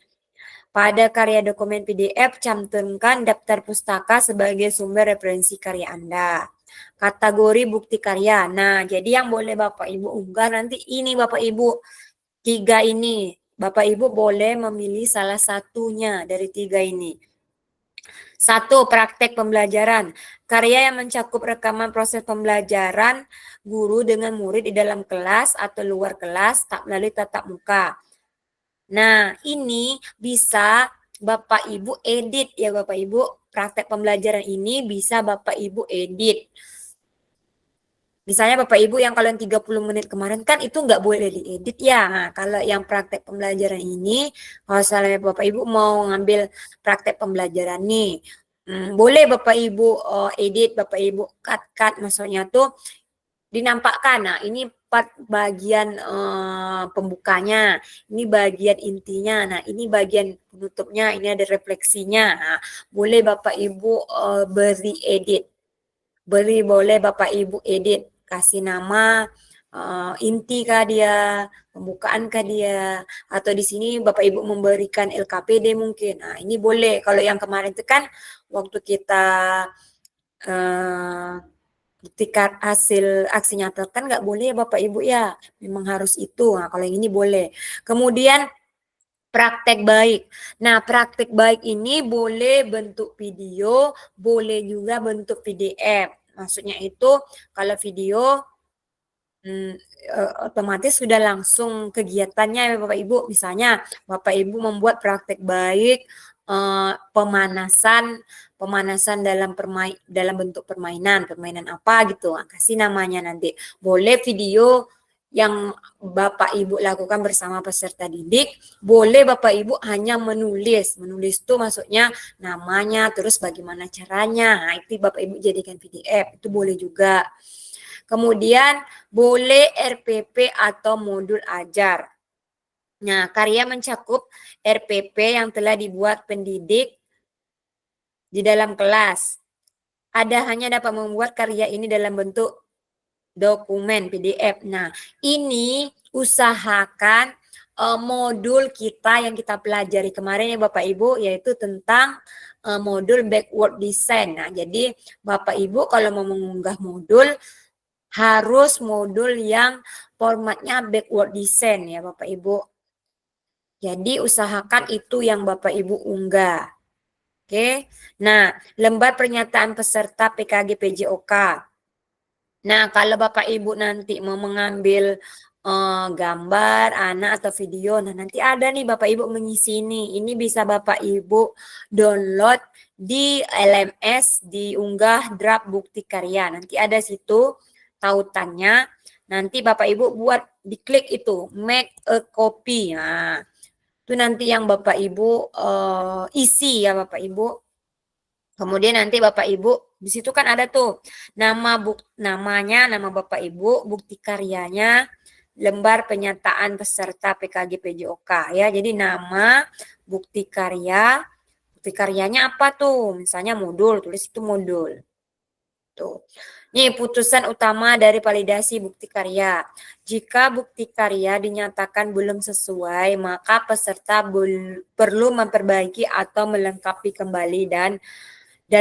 Pada karya dokumen PDF, cantumkan daftar pustaka sebagai sumber referensi karya Anda. Kategori bukti karya. Nah, jadi yang boleh Bapak Ibu unggah nanti ini Bapak Ibu. 3 ini. Bapak Ibu boleh memilih salah satunya dari 3 ini. 1. Praktek pembelajaran. Karya yang mencakup rekaman proses pembelajaran guru dengan murid di dalam kelas atau luar kelas tak melalui tatap muka. Nah, ini bisa Bapak Ibu edit ya Bapak Ibu. Praktek pembelajaran ini bisa Bapak Ibu edit. Misalnya Bapak Ibu yang kalau yang 30 menit kemarin kan itu nggak boleh diedit ya. Nah, kalau yang praktek pembelajaran ini, kalau misalnya Bapak Ibu mau ngambil praktek pembelajaran nih, boleh Bapak Ibu edit, Bapak Ibu cut maksudnya tuh dinampakkan. Nah, ini part bagian pembukanya, ini bagian intinya, nah ini bagian penutupnya, ini ada refleksinya. Nah, boleh Bapak Ibu beri edit. Boleh Bapak Ibu edit, kasih nama inti kah dia, pembukaan kah dia, atau di sini Bapak Ibu memberikan LKPD mungkin. Nah, ini boleh. Kalau yang kemarin itu kan waktu kita buktikan hasil aksi nyata kan nggak boleh ya Bapak Ibu ya, memang harus itu. Nah, kalau yang ini boleh. Kemudian praktek baik. Nah, praktek baik ini boleh bentuk video, boleh juga bentuk PDF. Maksudnya itu kalau video otomatis sudah langsung kegiatannya ya Bapak Ibu. Misalnya Bapak Ibu membuat praktek baik pemanasan dalam bentuk permainan apa gitu. Kasih namanya nanti. Boleh video yang Bapak Ibu lakukan bersama peserta didik, boleh Bapak Ibu hanya menulis. Menulis itu maksudnya namanya, terus bagaimana caranya. Nah, itu Bapak Ibu jadikan PDF, itu boleh juga. Kemudian boleh RPP atau modul ajar. Nah, karya mencakup RPP yang telah dibuat pendidik di dalam kelas. Ada hanya dapat membuat karya ini dalam bentuk dokumen PDF. Nah, ini usahakan modul kita yang kita pelajari kemarin ya Bapak Ibu, yaitu tentang modul backward design. Nah, jadi Bapak Ibu kalau mau mengunggah modul, harus modul yang formatnya backward design ya Bapak Ibu. Jadi usahakan itu yang Bapak Ibu unggah. Oke. Nah, lembar pernyataan peserta PKG PJOK. Nah, kalau Bapak Ibu nanti mau mengambil gambar, anak atau video, nah nanti ada nih Bapak Ibu mengisi ini. Ini bisa Bapak Ibu download di LMS, diunggah draft bukti karya. Nanti ada situ tautannya. Nanti Bapak Ibu buat diklik itu, make a copy. Nah, itu nanti yang Bapak Ibu isi ya Bapak Ibu. Kemudian nanti Bapak Ibu di situ kan ada tuh namanya, nama Bapak Ibu, bukti karyanya, lembar pernyataan peserta PKG PJOK ya. Jadi nama, bukti karyanya apa tuh? Misalnya modul, tulis itu modul. Tuh. Nih putusan utama dari validasi bukti karya. Jika bukti karya dinyatakan belum sesuai, maka peserta perlu memperbaiki atau melengkapi kembali dan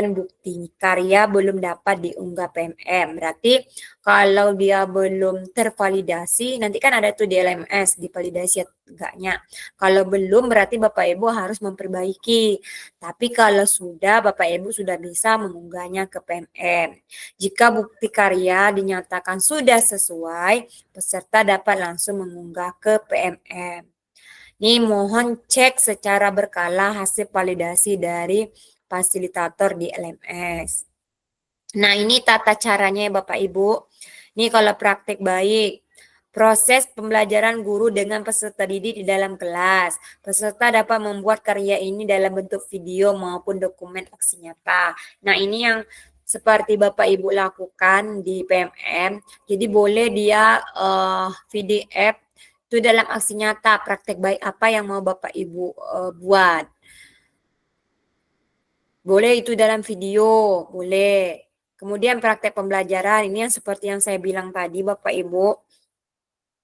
bukti karya belum dapat diunggah PMM. Berarti kalau dia belum tervalidasi, nanti kan ada tuh di LMS, divalidasi enggaknya. Kalau belum berarti Bapak Ibu harus memperbaiki. Tapi kalau sudah, Bapak Ibu sudah bisa mengunggahnya ke PMM. Jika bukti karya dinyatakan sudah sesuai, peserta dapat langsung mengunggah ke PMM. Nih mohon cek secara berkala hasil validasi dari fasilitator di LMS. Nah, ini tata caranya ya Bapak Ibu. Ini kalau praktik baik. Proses pembelajaran guru dengan peserta didik di dalam kelas. Peserta dapat membuat karya ini dalam bentuk video maupun dokumen aksi nyata. Nah, ini yang seperti Bapak Ibu lakukan di PMM. Jadi boleh dia PDF itu dalam aksi nyata, praktek baik apa yang mau Bapak Ibu buat. Boleh itu dalam video, boleh. Kemudian praktek pembelajaran, ini yang seperti yang saya bilang tadi Bapak Ibu.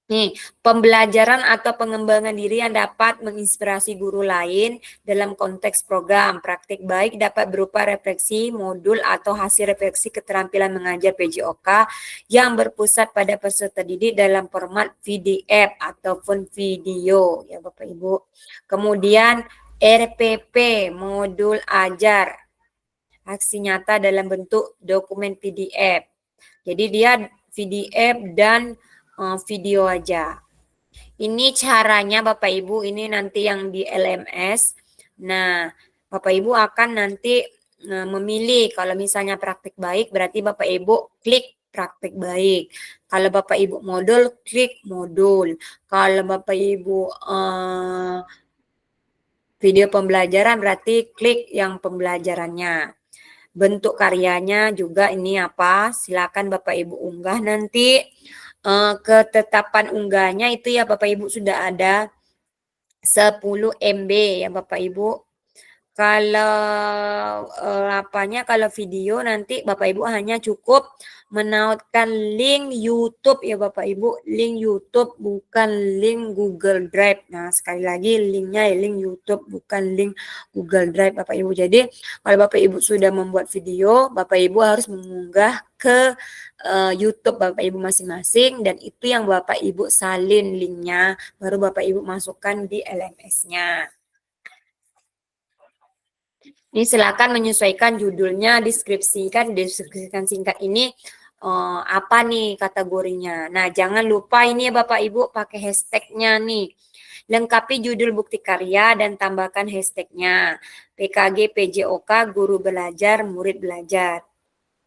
Nih, pembelajaran atau pengembangan diri yang dapat menginspirasi guru lain dalam konteks program. Praktik baik dapat berupa refleksi, modul, atau hasil refleksi keterampilan mengajar PJOK yang berpusat pada peserta didik dalam format PDF ataupun video, ya Bapak Ibu. Kemudian RPP, modul ajar, aksi nyata dalam bentuk dokumen PDF. Jadi dia PDF dan video aja. Ini caranya Bapak Ibu, ini nanti yang di LMS. Nah, Bapak Ibu akan nanti memilih, kalau misalnya praktik baik berarti Bapak Ibu klik praktik baik. Kalau Bapak Ibu modul, klik modul. Kalau Bapak Ibu video pembelajaran berarti klik yang pembelajarannya. Bentuk karyanya juga ini apa? Silakan Bapak Ibu unggah nanti. Ketetapan unggahnya itu ya Bapak Ibu sudah ada 10 MB ya Bapak Ibu. Kalau kalau video nanti Bapak Ibu hanya cukup menautkan link YouTube ya Bapak Ibu, link YouTube bukan link Google Drive. Nah, sekali lagi linknya ya link YouTube bukan link Google Drive Bapak Ibu. Jadi kalau Bapak Ibu sudah membuat video, Bapak Ibu harus mengunggah ke YouTube Bapak Ibu masing-masing dan itu yang Bapak Ibu salin linknya, baru Bapak Ibu masukkan di LMS-nya. Ini silakan menyesuaikan judulnya, deskripsikan singkat ini apa nih kategorinya. Nah, jangan lupa ini ya Bapak Ibu pakai hashtagnya nih. Lengkapi judul bukti karya dan tambahkan hashtagnya. PKG PJOK guru belajar, murid belajar.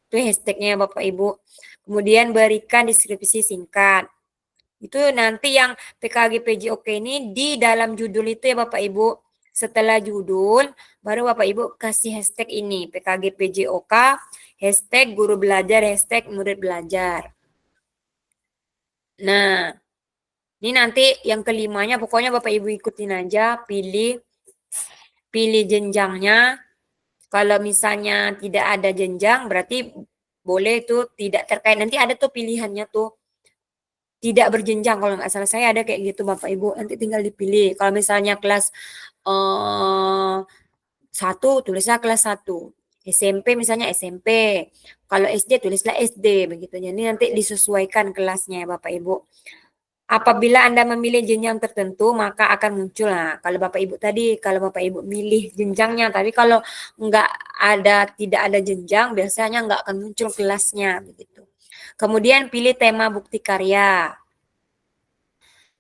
Itu hashtagnya Bapak Ibu. Kemudian berikan deskripsi singkat. Itu nanti yang PKG PJOK ini di dalam judul itu ya Bapak Ibu. Setelah judul, baru Bapak Ibu kasih hashtag ini, PKG PJOK, hashtag guru belajar, hashtag murid belajar. Nah, ini nanti yang kelimanya, pokoknya Bapak Ibu ikutin aja, pilih jenjangnya. Kalau misalnya tidak ada jenjang, berarti boleh itu tidak terkait. Nanti ada tuh pilihannya tuh. Tidak berjenjang kalau nggak salah saya ada kayak gitu Bapak Ibu, nanti tinggal dipilih. Kalau misalnya kelas 1 tulislah kelas 1, SMP misalnya SMP, kalau SD tulislah SD begitu. Jadi nanti disesuaikan kelasnya ya Bapak Ibu. Apabila Anda memilih jenjang tertentu maka akan muncul. Nah, kalau Bapak Ibu tadi, kalau Bapak Ibu milih jenjangnya, tapi kalau tidak ada jenjang biasanya nggak akan muncul kelasnya begitu. Kemudian pilih tema bukti karya.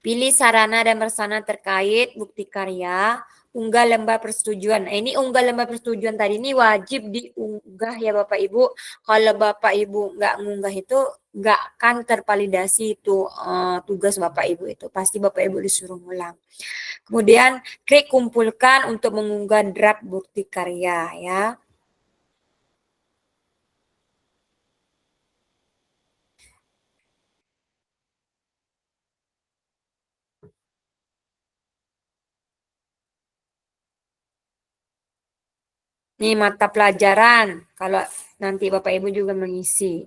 Pilih sarana dan prasarana terkait bukti karya, unggah lembar persetujuan. Nah, ini unggah lembar persetujuan tadi ini wajib diunggah ya Bapak Ibu. Kalau Bapak Ibu nggak ngunggah itu nggak akan tervalidasi itu tugas Bapak Ibu itu. Pasti Bapak Ibu disuruh ngulang. Kemudian klik kumpulkan untuk mengunggah draft bukti karya ya. Ini mata pelajaran, kalau nanti Bapak Ibu juga mengisi.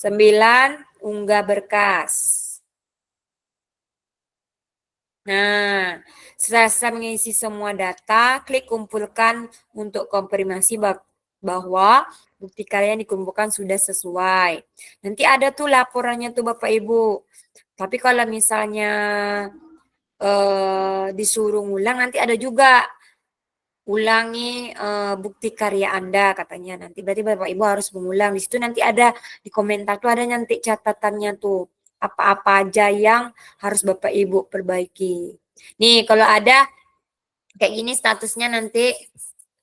9, unggah berkas. Nah, setelah mengisi semua data, klik kumpulkan untuk konfirmasi bahwa bukti karya yang dikumpulkan sudah sesuai. Nanti ada tuh laporannya tuh Bapak Ibu. Tapi kalau misalnya disuruh ngulang, nanti ada juga ulangi bukti karya Anda katanya. Nanti berarti Bapak Ibu harus mengulang. Di situ nanti ada di komentar tuh ada nanti catatannya tuh. Apa-apa aja yang harus Bapak Ibu perbaiki. Nih kalau ada kayak gini statusnya nanti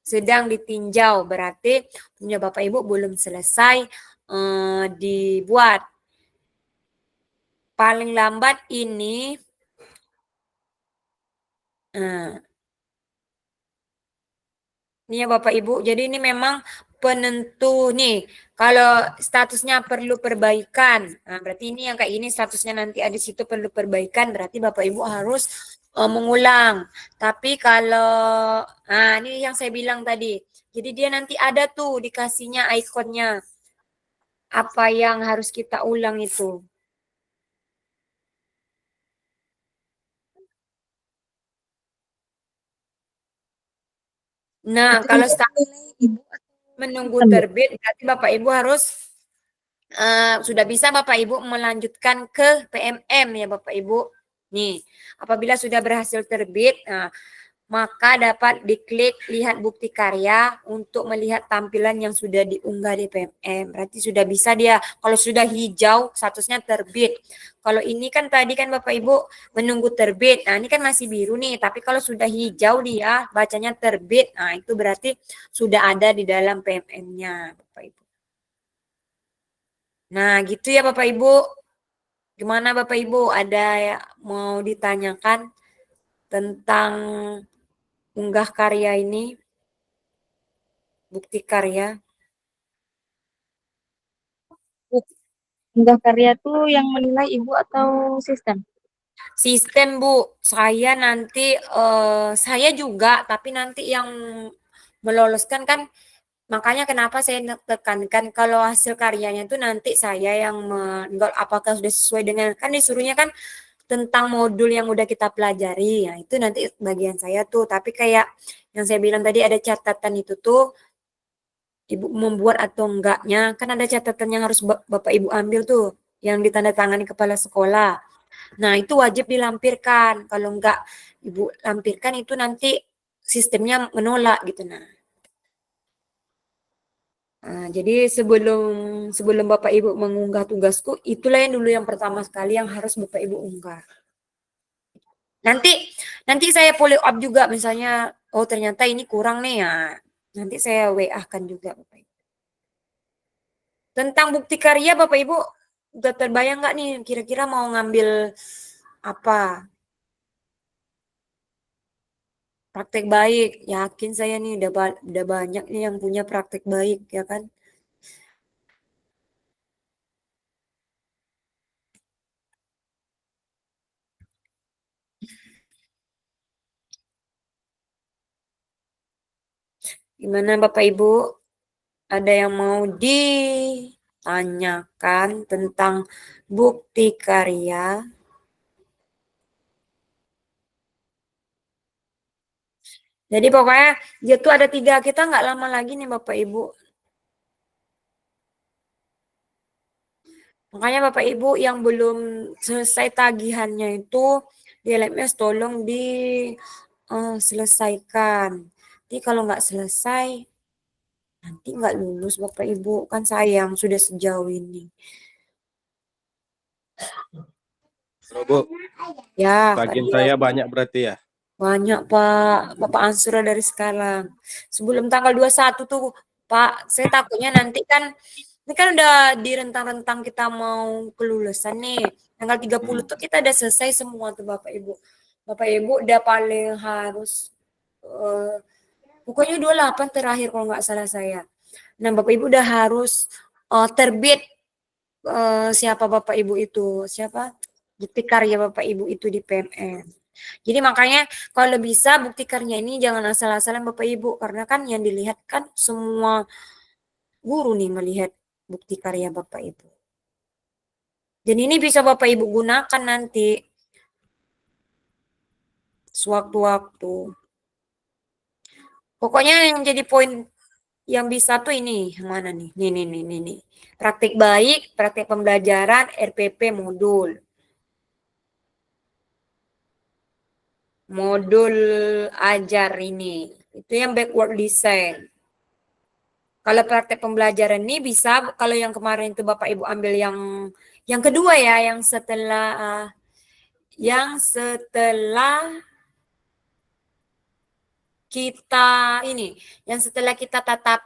sedang ditinjau. Berarti punya Bapak Ibu belum selesai dibuat. Paling lambat ini ini ya Bapak Ibu, jadi ini memang penentu nih. Kalau statusnya perlu perbaikan, nah berarti ini yang kayak ini statusnya nanti ada di situ perlu perbaikan, berarti Bapak Ibu harus mengulang. Tapi kalau, nah ini yang saya bilang tadi, jadi dia nanti ada tuh dikasihnya ikonnya, apa yang harus kita ulang itu. Nah, kalau status menunggu terbit, berarti Bapak Ibu harus sudah bisa Bapak Ibu melanjutkan ke PMM ya Bapak Ibu. Nih, apabila sudah berhasil terbit, maka dapat diklik lihat bukti karya untuk melihat tampilan yang sudah diunggah di PMM. Berarti sudah bisa dia, kalau sudah hijau statusnya terbit. Kalau ini kan tadi kan Bapak Ibu menunggu terbit. Nah, ini kan masih biru nih, tapi kalau sudah hijau dia bacanya terbit. Nah, itu berarti sudah ada di dalam PMM-nya Bapak Ibu. Nah, gitu ya Bapak Ibu. Gimana Bapak Ibu? Ada mau ditanyakan tentang unggah karya ini? Bukti karya? Unggah karya tuh yang menilai Ibu atau sistem? Sistem Bu, saya nanti saya juga, tapi nanti yang meloloskan kan, makanya kenapa saya tekankan kalau hasil karyanya itu nanti saya yang apakah sudah sesuai dengan, kan disuruhnya kan tentang modul yang udah kita pelajari, ya itu nanti bagian saya tuh. Tapi kayak yang saya bilang tadi ada catatan itu tuh, Ibu membuat atau enggaknya, kan ada catatan yang harus Bapak Ibu ambil tuh, yang ditandatangani kepala sekolah. Nah, itu wajib dilampirkan. Kalau enggak Ibu lampirkan itu nanti sistemnya menolak gitu. Nah, jadi sebelum Bapak Ibu mengunggah tugasku, itulah yang dulu yang pertama sekali yang harus Bapak Ibu unggah. Nanti saya follow up juga misalnya, oh ternyata ini kurang nih ya. Nanti saya WA-kan juga Bapak Ibu. Tentang bukti karya Bapak Ibu udah terbayang nggak nih kira-kira mau ngambil apa? Praktek baik, yakin saya nih udah banyak nih yang punya praktek baik ya kan. Gimana Bapak Ibu? Ada yang mau ditanyakan tentang bukti karya? Jadi pokoknya dia tuh ada 3, kita nggak lama lagi nih Bapak Ibu. Makanya Bapak Ibu yang belum selesai tagihannya itu di LMS tolong diselesaikan. Jadi kalau nggak selesai, nanti nggak lulus Bapak Ibu. Kan sayang sudah sejauh ini. Bu, Ya, Pak tagihan Dio. saya banyak berarti ya. Banyak Pak, Bapak Ansura dari sekarang. Sebelum tanggal 21 tuh Pak, saya takutnya nanti kan, ini kan udah di rentang-rentang kita mau kelulusan nih. Tanggal 30 tuh kita udah selesai semua tuh Bapak Ibu. Bapak Ibu udah paling harus, pokoknya 28 terakhir kalau nggak salah saya. Nah Bapak Ibu udah harus terbit siapa Bapak Ibu itu, siapa? Bukti karya Bapak Ibu itu di PMN. Jadi makanya kalau bisa bukti karya ini jangan asal-asalan Bapak Ibu, karena kan yang dilihat kan semua guru nih melihat bukti karya Bapak Ibu. Dan ini bisa Bapak Ibu gunakan nanti sewaktu-waktu. Pokoknya yang jadi poin yang bisa tuh ini, mana nih? Nih. Praktik baik, praktik pembelajaran, RPP modul. Modul ajar ini. Itu yang backward design. Kalau praktek pembelajaran ini bisa, kalau yang kemarin itu Bapak Ibu ambil yang kedua ya, yang setelah kita tatap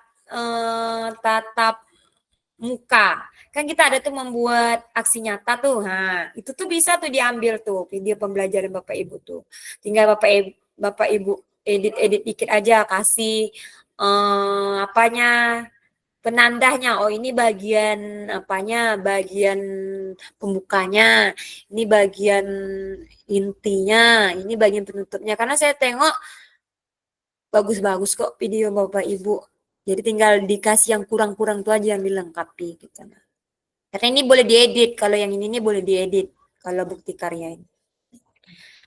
muka. Kan kita ada tuh membuat aksi nyata tuh. Nah, itu tuh bisa tuh diambil tuh video pembelajaran Bapak Ibu tuh. Tinggal Bapak Ibu edit-edit dikit aja, kasih apanya, penandahnya. Oh, ini bagian apanya, bagian pembukanya, ini bagian intinya, ini bagian penutupnya. Karena saya tengok bagus-bagus kok video Bapak Ibu. Jadi tinggal dikasih yang kurang-kurang tuh aja yang dilengkapi gitu. Karena ini boleh diedit, kalau yang ini boleh diedit kalau bukti karya ini.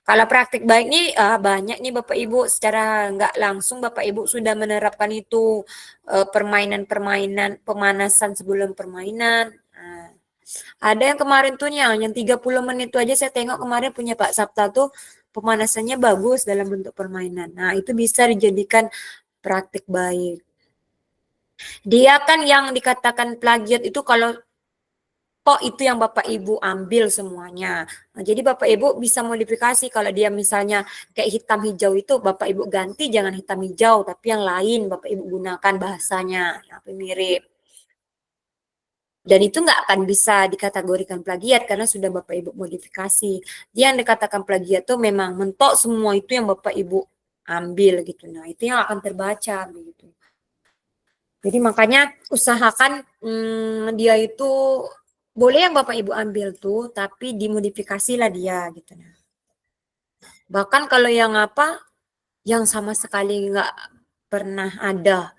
Kalau praktik baik nih banyak nih Bapak Ibu, secara nggak langsung Bapak Ibu sudah menerapkan itu permainan-permainan pemanasan sebelum permainan. Nah, ada yang kemarin tuh yang 30 menit itu aja saya tengok kemarin punya Pak Sabta tuh pemanasannya bagus dalam bentuk permainan. Nah, itu bisa dijadikan praktik baik. Dia kan yang dikatakan plagiat itu kalau itu yang Bapak Ibu ambil semuanya. Nah, jadi Bapak Ibu bisa modifikasi kalau dia misalnya kayak hitam hijau itu Bapak Ibu ganti jangan hitam hijau tapi yang lain Bapak Ibu gunakan bahasanya yang mirip. Dan itu nggak akan bisa dikategorikan plagiat karena sudah Bapak Ibu modifikasi. Dia yang dikatakan plagiat itu memang mentok semua itu yang Bapak Ibu ambil gitu. Nah, itu yang akan terbaca begitu. Jadi makanya usahakan dia itu boleh yang Bapak Ibu ambil tuh, tapi dimodifikasi lah dia gitu. Bahkan kalau yang yang sama sekali nggak pernah ada,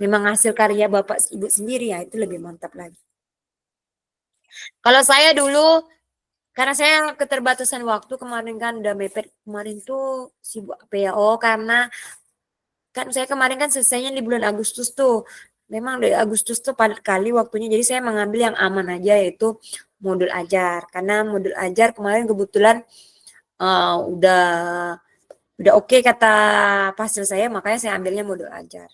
memang hasil karya Bapak Ibu sendiri ya itu lebih mantap lagi. Kalau saya dulu, karena saya keterbatasan waktu kemarin kan udah mepet, kemarin tuh sibuk PO karena kan saya kemarin kan selesainya di bulan Agustus tuh. Memang dari Agustus tuh padat kali waktunya, jadi saya mengambil yang aman aja yaitu modul ajar. Karena modul ajar kemarin kebetulan udah oke kata hasil saya, makanya saya ambilnya modul ajar.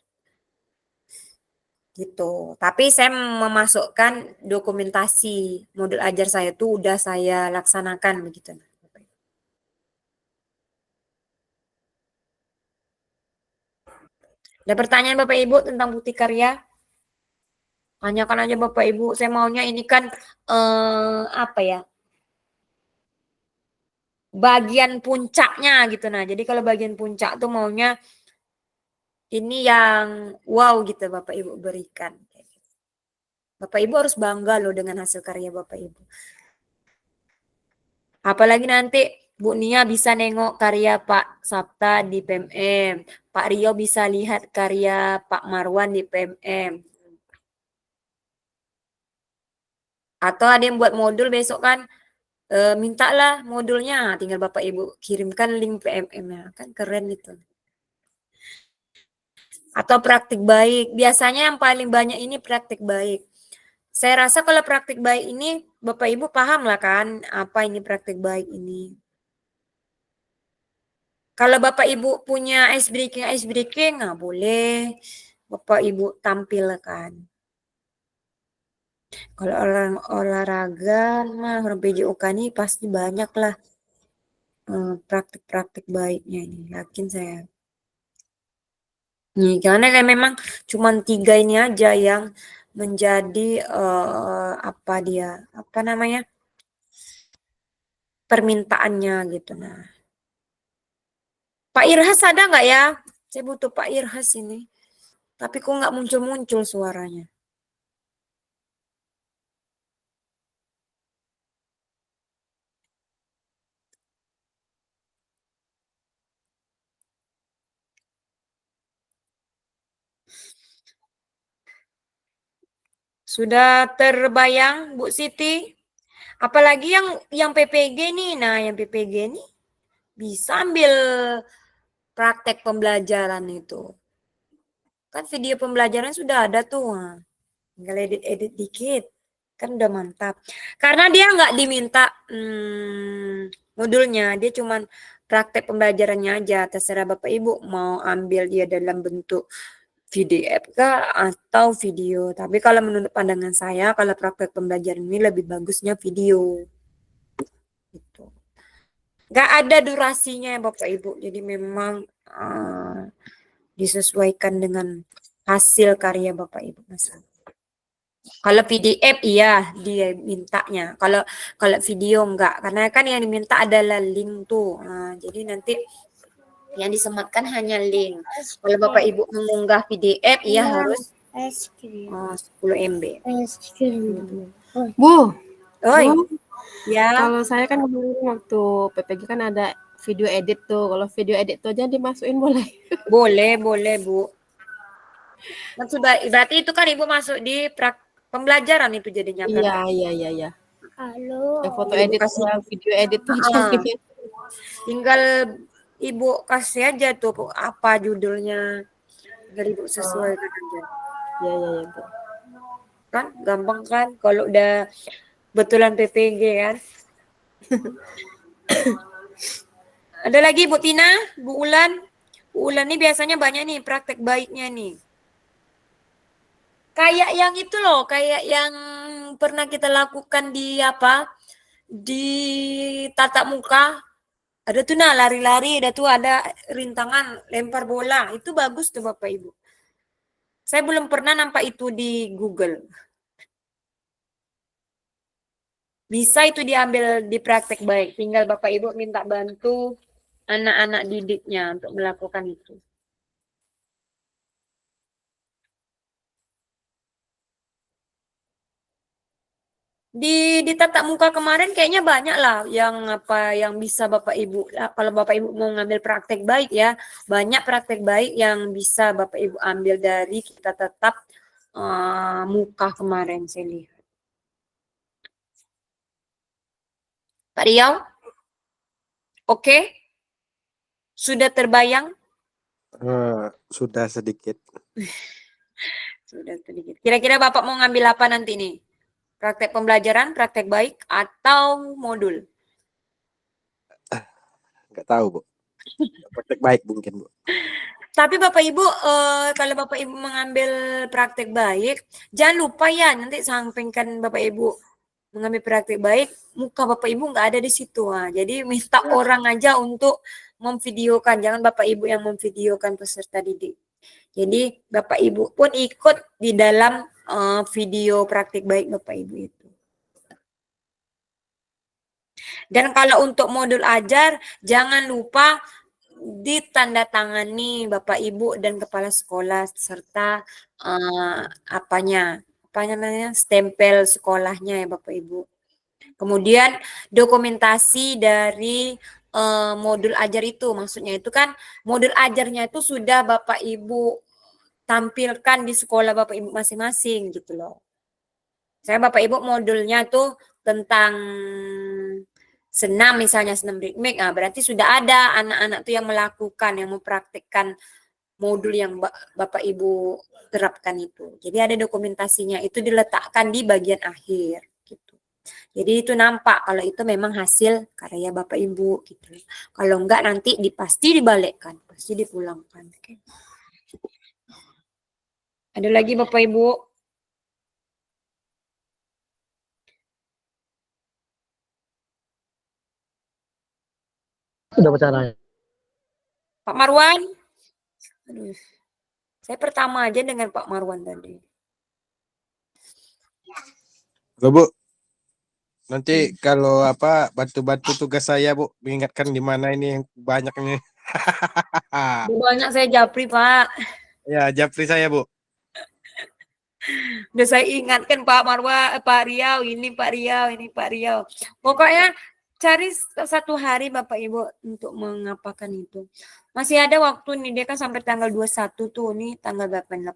Gitu. Tapi saya memasukkan dokumentasi modul ajar saya tuh udah saya laksanakan begitu. Ada pertanyaan Bapak Ibu tentang bukti karya? Tanyakan aja Bapak Ibu, saya maunya ini kan apa ya? Bagian puncaknya gitu. Nah, jadi kalau bagian puncak tuh maunya ini yang wow gitu Bapak Ibu berikan. Bapak Ibu harus bangga loh dengan hasil karya Bapak Ibu. Apalagi nanti Bu Nia bisa nengok karya Pak Sabta di PMM. Pak Rio bisa lihat karya Pak Marwan di PMM. Atau ada yang buat modul besok kan, mintalah modulnya. Tinggal Bapak Ibu kirimkan link PMM-nya. Kan keren itu. Atau praktik baik. Biasanya yang paling banyak ini praktik baik. Saya rasa kalau praktik baik ini Bapak Ibu paham lah kan apa ini praktik baik ini. Kalau Bapak Ibu punya ice breaking, nah boleh Bapak Ibu tampilkan. Kalau orang olahraga mah orang PJOK ini pasti banyak lah praktik-praktik baiknya ini, yakin saya. Nih, karena kan memang cuma 3 ini aja yang menjadi apa namanya, permintaannya gitu. Nah, Pak Irhas ada nggak ya? Saya butuh Pak Irhas ini. Tapi kok nggak muncul-muncul suaranya. Sudah terbayang Bu Siti? Apalagi yang PPG nih. Nah, yang PPG nih bisa ambil praktek pembelajaran itu. Kan video pembelajaran sudah ada tuh. Nah, tinggal edit-edit dikit. Kan udah mantap. Karena dia nggak diminta modulnya. Dia cuman praktek pembelajarannya aja. Terserah Bapak Ibu mau ambil dia dalam bentuk PDF kah atau video. Tapi kalau menurut pandangan saya, kalau praktek pembelajaran ini lebih bagusnya video. Gitu. Nggak ada durasinya ya Bapak Ibu. Jadi memang disesuaikan dengan hasil karya Bapak Ibu. Kalau PDF iya dia mintanya. Kalau video enggak, karena kan yang diminta adalah link tuh. Nah, jadi nanti yang disematkan hanya link. Kalau Bapak Ibu mengunggah PDF iya harus 10 MB. Bu, Oi, Bu, ya kalau saya kan kemarin waktu PPG kan ada video edit tuh. Kalau video edit tuh aja dimasukin boleh? boleh Bu. Kan sudah berarti itu kan Ibu masuk di pembelajaran itu jadinya Iya, praktek. iya. Yang foto Ibu edit kasih video edit tuh aja. tinggal Ibu kasih aja tuh apa judulnya. Tinggal Ibu sesuaikan aja. Iya, Bu. Kan gampang kan kalau udah betulan PPG kan. Ada lagi Bu Tina, Bu Ulan. Bu Ulan nih biasanya banyak nih praktek baiknya nih. Kayak yang itu loh, kayak yang pernah kita lakukan di di tatap muka. Ada tuh nah lari-lari, ada tuh ada rintangan lempar bola. Itu bagus tuh Bapak Ibu. Saya belum pernah nampak itu di Google. Bisa itu diambil di praktek baik. Tinggal Bapak Ibu minta bantu anak-anak didiknya untuk melakukan itu. Di tatap muka kemarin kayaknya banyak lah yang bisa Bapak Ibu. Kalau Bapak Ibu mau ngambil praktek baik ya, banyak praktek baik yang bisa Bapak Ibu ambil dari kita tatap muka kemarin saya lihat. Pak Riau? Oke? Sudah terbayang? Sudah sedikit. Sudah sedikit. Kira-kira Bapak mau ngambil apa nanti nih? Praktek pembelajaran, praktek baik, atau modul? Nggak tahu, Bu. Praktek baik mungkin, Bu. Tapi Bapak Ibu, kalau Bapak Ibu mengambil praktek baik, jangan lupa ya nanti sampingkan Bapak Ibu mengambil praktek baik, muka Bapak Ibu nggak ada di situ. Nah, jadi minta orang aja untuk memvideokan, jangan Bapak Ibu yang memvideokan peserta didik. Jadi Bapak Ibu pun ikut di dalam video praktik baik Bapak Ibu itu. Dan kalau untuk modul ajar, jangan lupa ditandatangani Bapak Ibu dan kepala sekolah serta apa namanya stempel sekolahnya ya Bapak Ibu. Kemudian dokumentasi dari modul ajar itu, maksudnya itu kan modul ajarnya itu sudah Bapak Ibu tampilkan di sekolah Bapak Ibu masing-masing gitu loh. Saya Bapak Ibu modulnya tuh tentang senam misalnya, senam ritmik, berarti sudah ada anak-anak tuh yang melakukan, yang mempraktikkan modul yang Bapak Ibu terapkan itu. Jadi ada dokumentasinya, itu diletakkan di bagian akhir gitu. Jadi itu nampak kalau itu memang hasil karya Bapak Ibu gitu. Kalau enggak nanti pasti dibalikkan, pasti dipulangkan. Oke. Ada lagi Bapak Ibu? Sudah caranya. Pak Marwan? Aduh, saya pertama aja dengan Pak Marwan tadi. Loh, Bu. Nanti kalau apa bantu-bantu tugas saya, Bu, mengingatkan di mana ini yang banyak ini. Banyak saya japri, Pak. Ya, japri saya, Bu. Udah saya ingatkan Pak Marwa, Pak Riau, ini Pak Riau, ini Pak Riau. Pokoknya cari satu hari Bapak Ibu untuk mengapakan itu. Masih ada waktu nih, dia kan sampai tanggal 21 tuh, nih tanggal 18.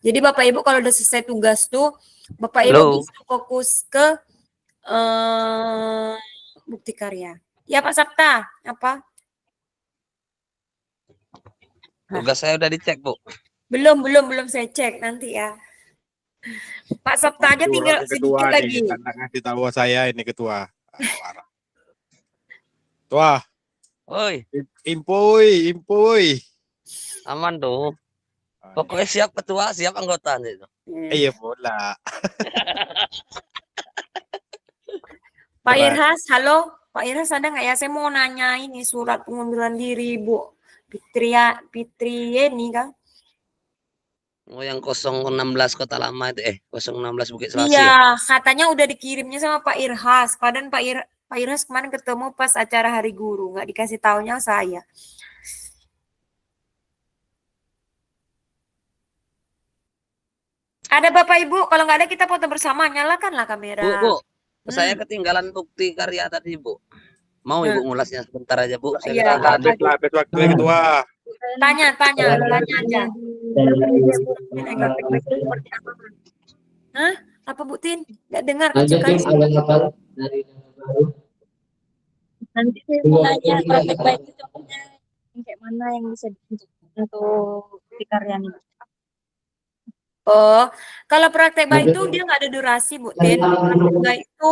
Jadi Bapak Ibu kalau udah selesai tugas tuh, Bapak Ibu bisa fokus ke bukti karya. Ya Pak Sabta, apa? Tugas saya udah dicek, Bu. Belum saya cek nanti ya. Pak Sabta aja tinggal sedikit lagi. Ngasih tahu saya ini ketua. Parah. Tua. Oi, Impoi. aman dong. Pokoknya siap ketua, siap anggota itu. Iya bola. Pak Irhas, halo. Pak Irhas ada nggak ya? Saya mau nanya ini surat pengunduran diri Bu Fitri ini kan? Oh, yang 016 Kota Lama itu 016 Bukit Selasi. Iya, katanya udah dikirimnya sama Pak Irhas. Padahal Pak Irhas kemarin ketemu pas acara Hari Guru, nggak dikasih taunya saya. Ada Bapak Ibu, kalau nggak ada kita foto bersama, nyalakanlah kamera. Bu, saya ketinggalan bukti karya tadi, Bu. Mau Ibu ngulasnya sebentar aja, Bu? Saya Iya, ketinggalan. Waktu ketua. Tanya aja. Hah? Apa Bu Tin? Nggak dengar kecil kali. Nanti saya mau nanya praktek baik itu contohnya kayak mana yang bisa untuk di karya ini. Oh, kalau praktek baik itu dia nggak ada durasi Bu Tin. Praktek baik itu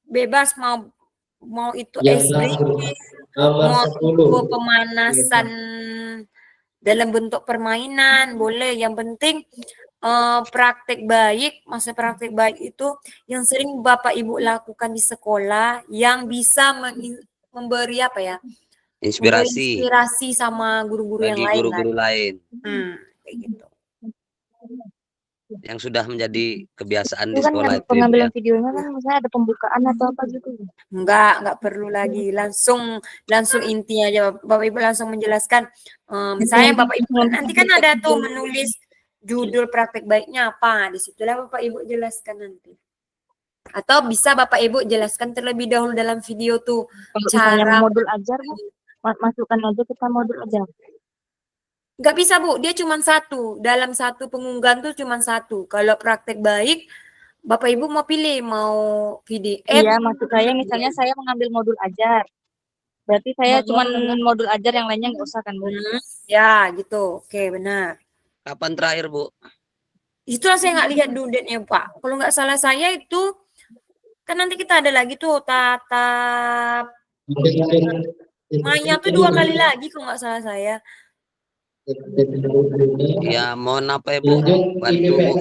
bebas mau itu SD, mau itu pemanasan dalam bentuk permainan boleh. Yang penting praktek baik, masa praktek baik itu yang sering Bapak Ibu lakukan di sekolah yang bisa memberi apa ya? Inspirasi sama guru-guru yang bagi lain. guru-guru lain. Kayak gitu. Yang sudah menjadi kebiasaan Itu di kan sekolah itu. pengambilan videonya kan misalnya ada pembukaan atau apa gitu. Enggak perlu lagi. Langsung intinya aja Bapak Ibu langsung menjelaskan. Misalnya Bapak Ibu nanti kan ada tuh menulis judul praktek baiknya apa. Disitulah Bapak Ibu jelaskan nanti. Atau bisa Bapak Ibu jelaskan terlebih dahulu dalam video tuh Cara modul ajar, Bu. Masukkan aja kita modul ajar. Nggak bisa Bu, dia cuma satu. Dalam satu pengunggahan tuh cuma satu. Kalau praktek baik, Bapak Ibu mau pilih, mau PDF. Iya, maksud saya misalnya saya mengambil modul ajar. Berarti saya cuma modul ajar, yang lainnya nggak usah kan, Bu? Ya, gitu. Oke, benar. Kapan terakhir, Bu? Itulah saya nggak lihat dudetnya, Pak. Kalau nggak salah saya itu, kan nanti kita ada lagi tuh tatap Maya tuh 2 kali lagi kalau nggak salah saya. Ya, mohon apa ya, Bu? Bantu, Bu.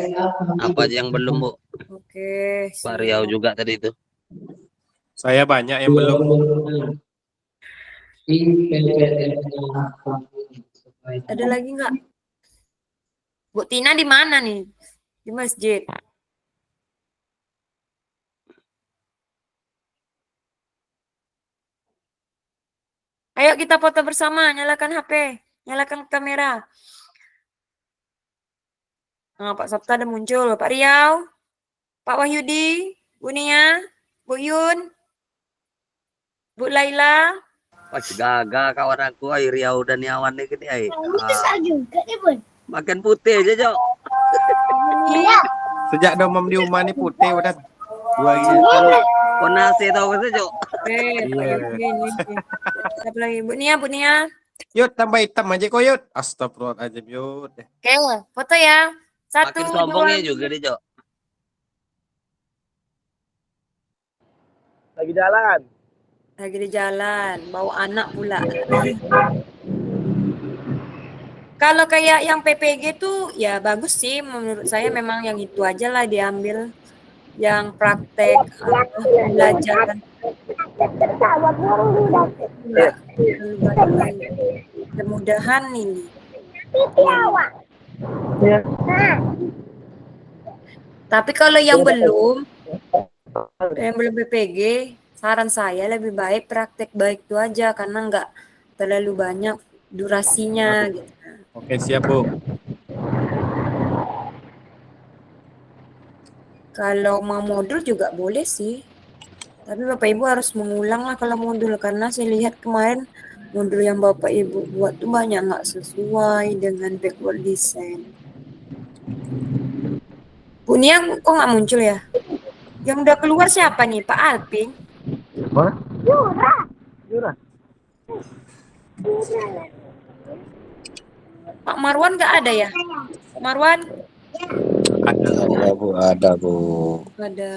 Apa aja yang belum, Bu? Oke. Pak Riau juga tadi itu. Saya banyak yang belum. Ada lagi nggak? Bu Tina di mana nih? Di masjid. Ayo kita foto bersama, nyalakan HP, nyalakan kamera. Nah, Pak Sabta ada muncul, Pak Riau, Pak Wahyudi, Bu Nia, Bu Yun, Bu Laila. Wah, gagal kawan aku, ay, Riau dan Yawan nih gini, ay. juga nih, Bun. Makin putih aja, Jok. Sejak domam di rumah nih putih udah 2 hari. Kau nasi tau gak sih, Jok? Iya. Siapa lagi? Bu Nia. Yud, tambah hitam aja kok, Yud. Astagfirullahaladzim, Yud. Oke, foto ya. 1, Makin 2, sombongnya juga nih, Jok. Lagi jalan. Lagi di jalan, bawa anak pula. Kalau kayak yang PPG tuh ya bagus sih menurut saya, memang yang itu aja lah diambil, yang praktek pembelajaran. Kemudahan ini. Tapi kalau yang belum PPG, saran saya lebih baik praktek baik itu aja, karena nggak terlalu banyak durasinya gitu. Oke, siap, Bu. Kalau mau modul juga boleh sih, tapi Bapak Ibu harus mengulang lah kalau modul, karena saya lihat kemarin modul yang Bapak Ibu buat tuh banyak nggak sesuai dengan backward design. Bu Nia kok nggak muncul ya? Yang udah keluar siapa nih? Pak Alpin? Mana? Yura. Pak Marwan nggak ada ya? Pak Marwan? Ada Bu, ada Bu. Ada.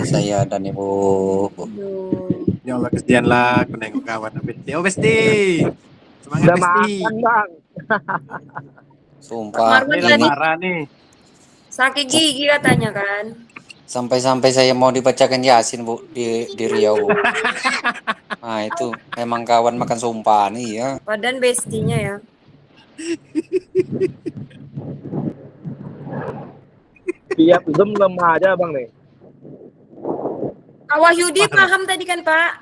Saya ada nih Bu. Aduh. Ya Allah, kesian lah aku nengok kawan Besti. Oh, Besti. Semangat, Udah Besti. makan, Bang. Sumpah. Marwan Ini tadi marah nih. sakit gigi katanya kan? Sampai-sampai saya mau dibacakan Yasin Bu di Riau Bu. Nah itu emang kawan makan sumpah nih ya. Badan bestinya ya. Tiap Zoom lemah aja Bang nih. Pak Wahyudi paham tadi kan Pak?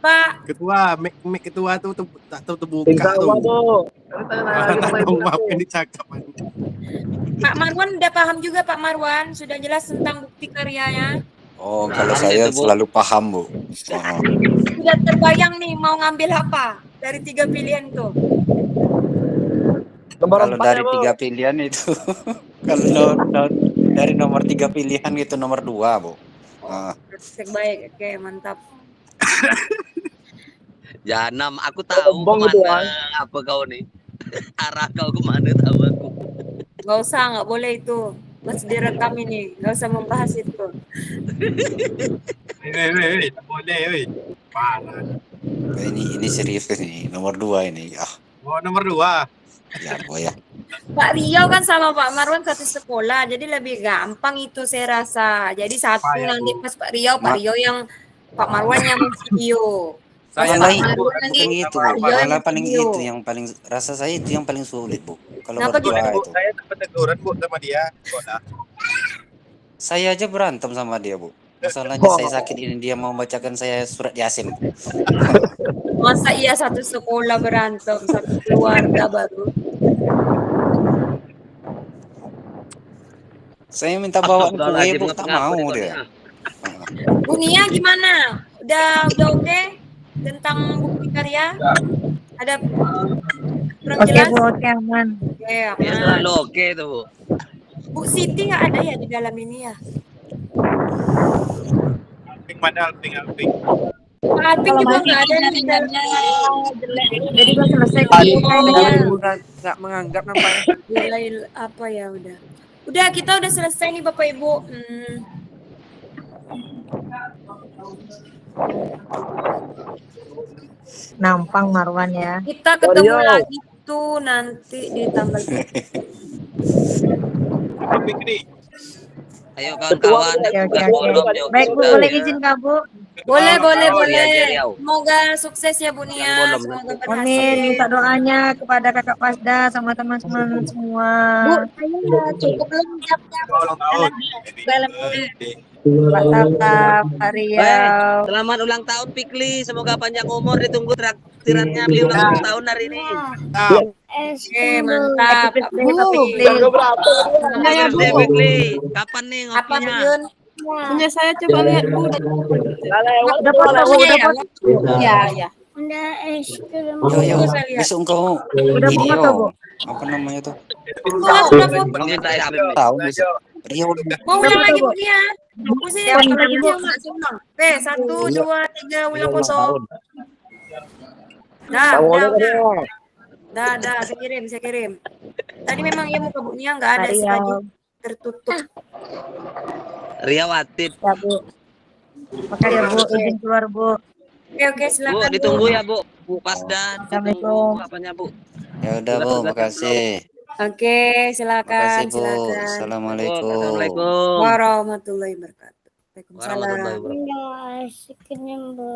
Pak. Ketua, mic ketua tuh tak tahu terbuka Insya tuh. Allah Bu. Nanti tanya lagi sama Ibu. Maafkan dicakap. Pak Marwan udah paham juga Pak Marwan, sudah jelas tentang bukti karyanya. Oh kalau saya selalu paham Bu. Oh. Sudah terbayang nih mau ngambil apa dari 3 pilihan tuh? Kalau dari 3 pilihan itu, kalau dari nomor 3 pilihan itu nomor 2 Bu. Praktek baik, oke mantap. Janam, aku tahu kemana apa kau nih. Arah kau kemana tahu aku. Gak usah, nggak boleh itu. Masih direkam ini, nggak usah membahas itu. Woi, boleh, woi. Parah. Ini serius nih, nomor 2 ini. Oh, nomor 2. Ya, Bu ya. Pak Riau kan sama Pak Marwan satu sekolah, jadi lebih gampang itu saya rasa. Jadi satu nanti pas Pak Riau yang Pak Marwan yang video. Malah bukan gitu, Bu. Malah paling itu yang paling rasa saya itu yang paling sulit, Bu. Kalau berdua itu. Saya dapat teguran Bu sama dia. Saya aja berantem sama dia, Bu. Masalahnya saya sakit ini dia mau bacakan saya surat Yasin. Masa iya satu sekolah berantem, satu keluarga baru. Saya minta bawa kue, Bu, tak mau dia. Bu Nia gimana? Udah oke tentang bukti karya? Ada kurang jelas? Bu, oke aman. Oke, Ya aman. selalu oke tuh, Bu. Bu Siti nggak ada ya di dalam ini ya? Alping mana Alping? Pak Alpin juga nggak ada di dalam. Jadi udah selesai. Nggak menganggap nampaknya. Apa ya udah. Udah kita udah selesai nih Bapak Ibu. Nampang Marwan ya. Kita ketemu lagi tuh nanti di tanggal. Ayo kawan-kawan, Oke. tugas belum, yuk. Baik Bu, boleh izin Kak Bu. Boleh, boleh, Oh, Ria aja boleh. Riau. Semoga sukses ya Bu Yang Nia. bolong Semoga nanti. berhasil. Amin, minta doanya kepada kakak Pasda sama teman-teman semua. Bu, saya cukup belum jamnya Bu. Mantap, Kak Riau. Selamat ulang tahun Pikli. Semoga panjang umur, ditunggu traktirannya beli ulang tahun hari ini. Oke, mantap. Pak Bu, Pikli. Happy Saya, birthday Bu. Pikli. Kapan nih Apa Bu ngopinya? Yun? Punya saya coba lihat, Bu. Udah foto, Bu, udah foto. Iya, iya. Udah es krim. Yo, Saya lihat. besok engkau Udah ini foto, Bu. yo, apa namanya tuh? Udah foto. Belum minta es krim nih. Tahu besok. Rio Mau Udah ulang foto, lagi Bu. Bu Nia. Bu sini Ya, foto ulang lagi lagi, Bu. Bu. Senang. 1, 2, 3, ulang Ulang foto. tahun. Dah, saya kirim. Tadi memang ya muka Bu Nia nggak ada Kak sengaja Riau. tertutup. Ria Watip. Ya, Bu. Makasih, Bu. Izin keluar, Bu. Oke, Bu, silakan ditunggu ya Bu. Bu Pasda, ditunggu Assalamualaikum. apanya Bu. Ya udah Bu, makasih. Oke, silakan, Makasih Bu. silakan. Assalamualaikum. Assalamualaikum. Warahmatullahi wabarakatuh. Waalaikumsalam. Warahmatullahi wabarakatuh. Udah es krim, Bu.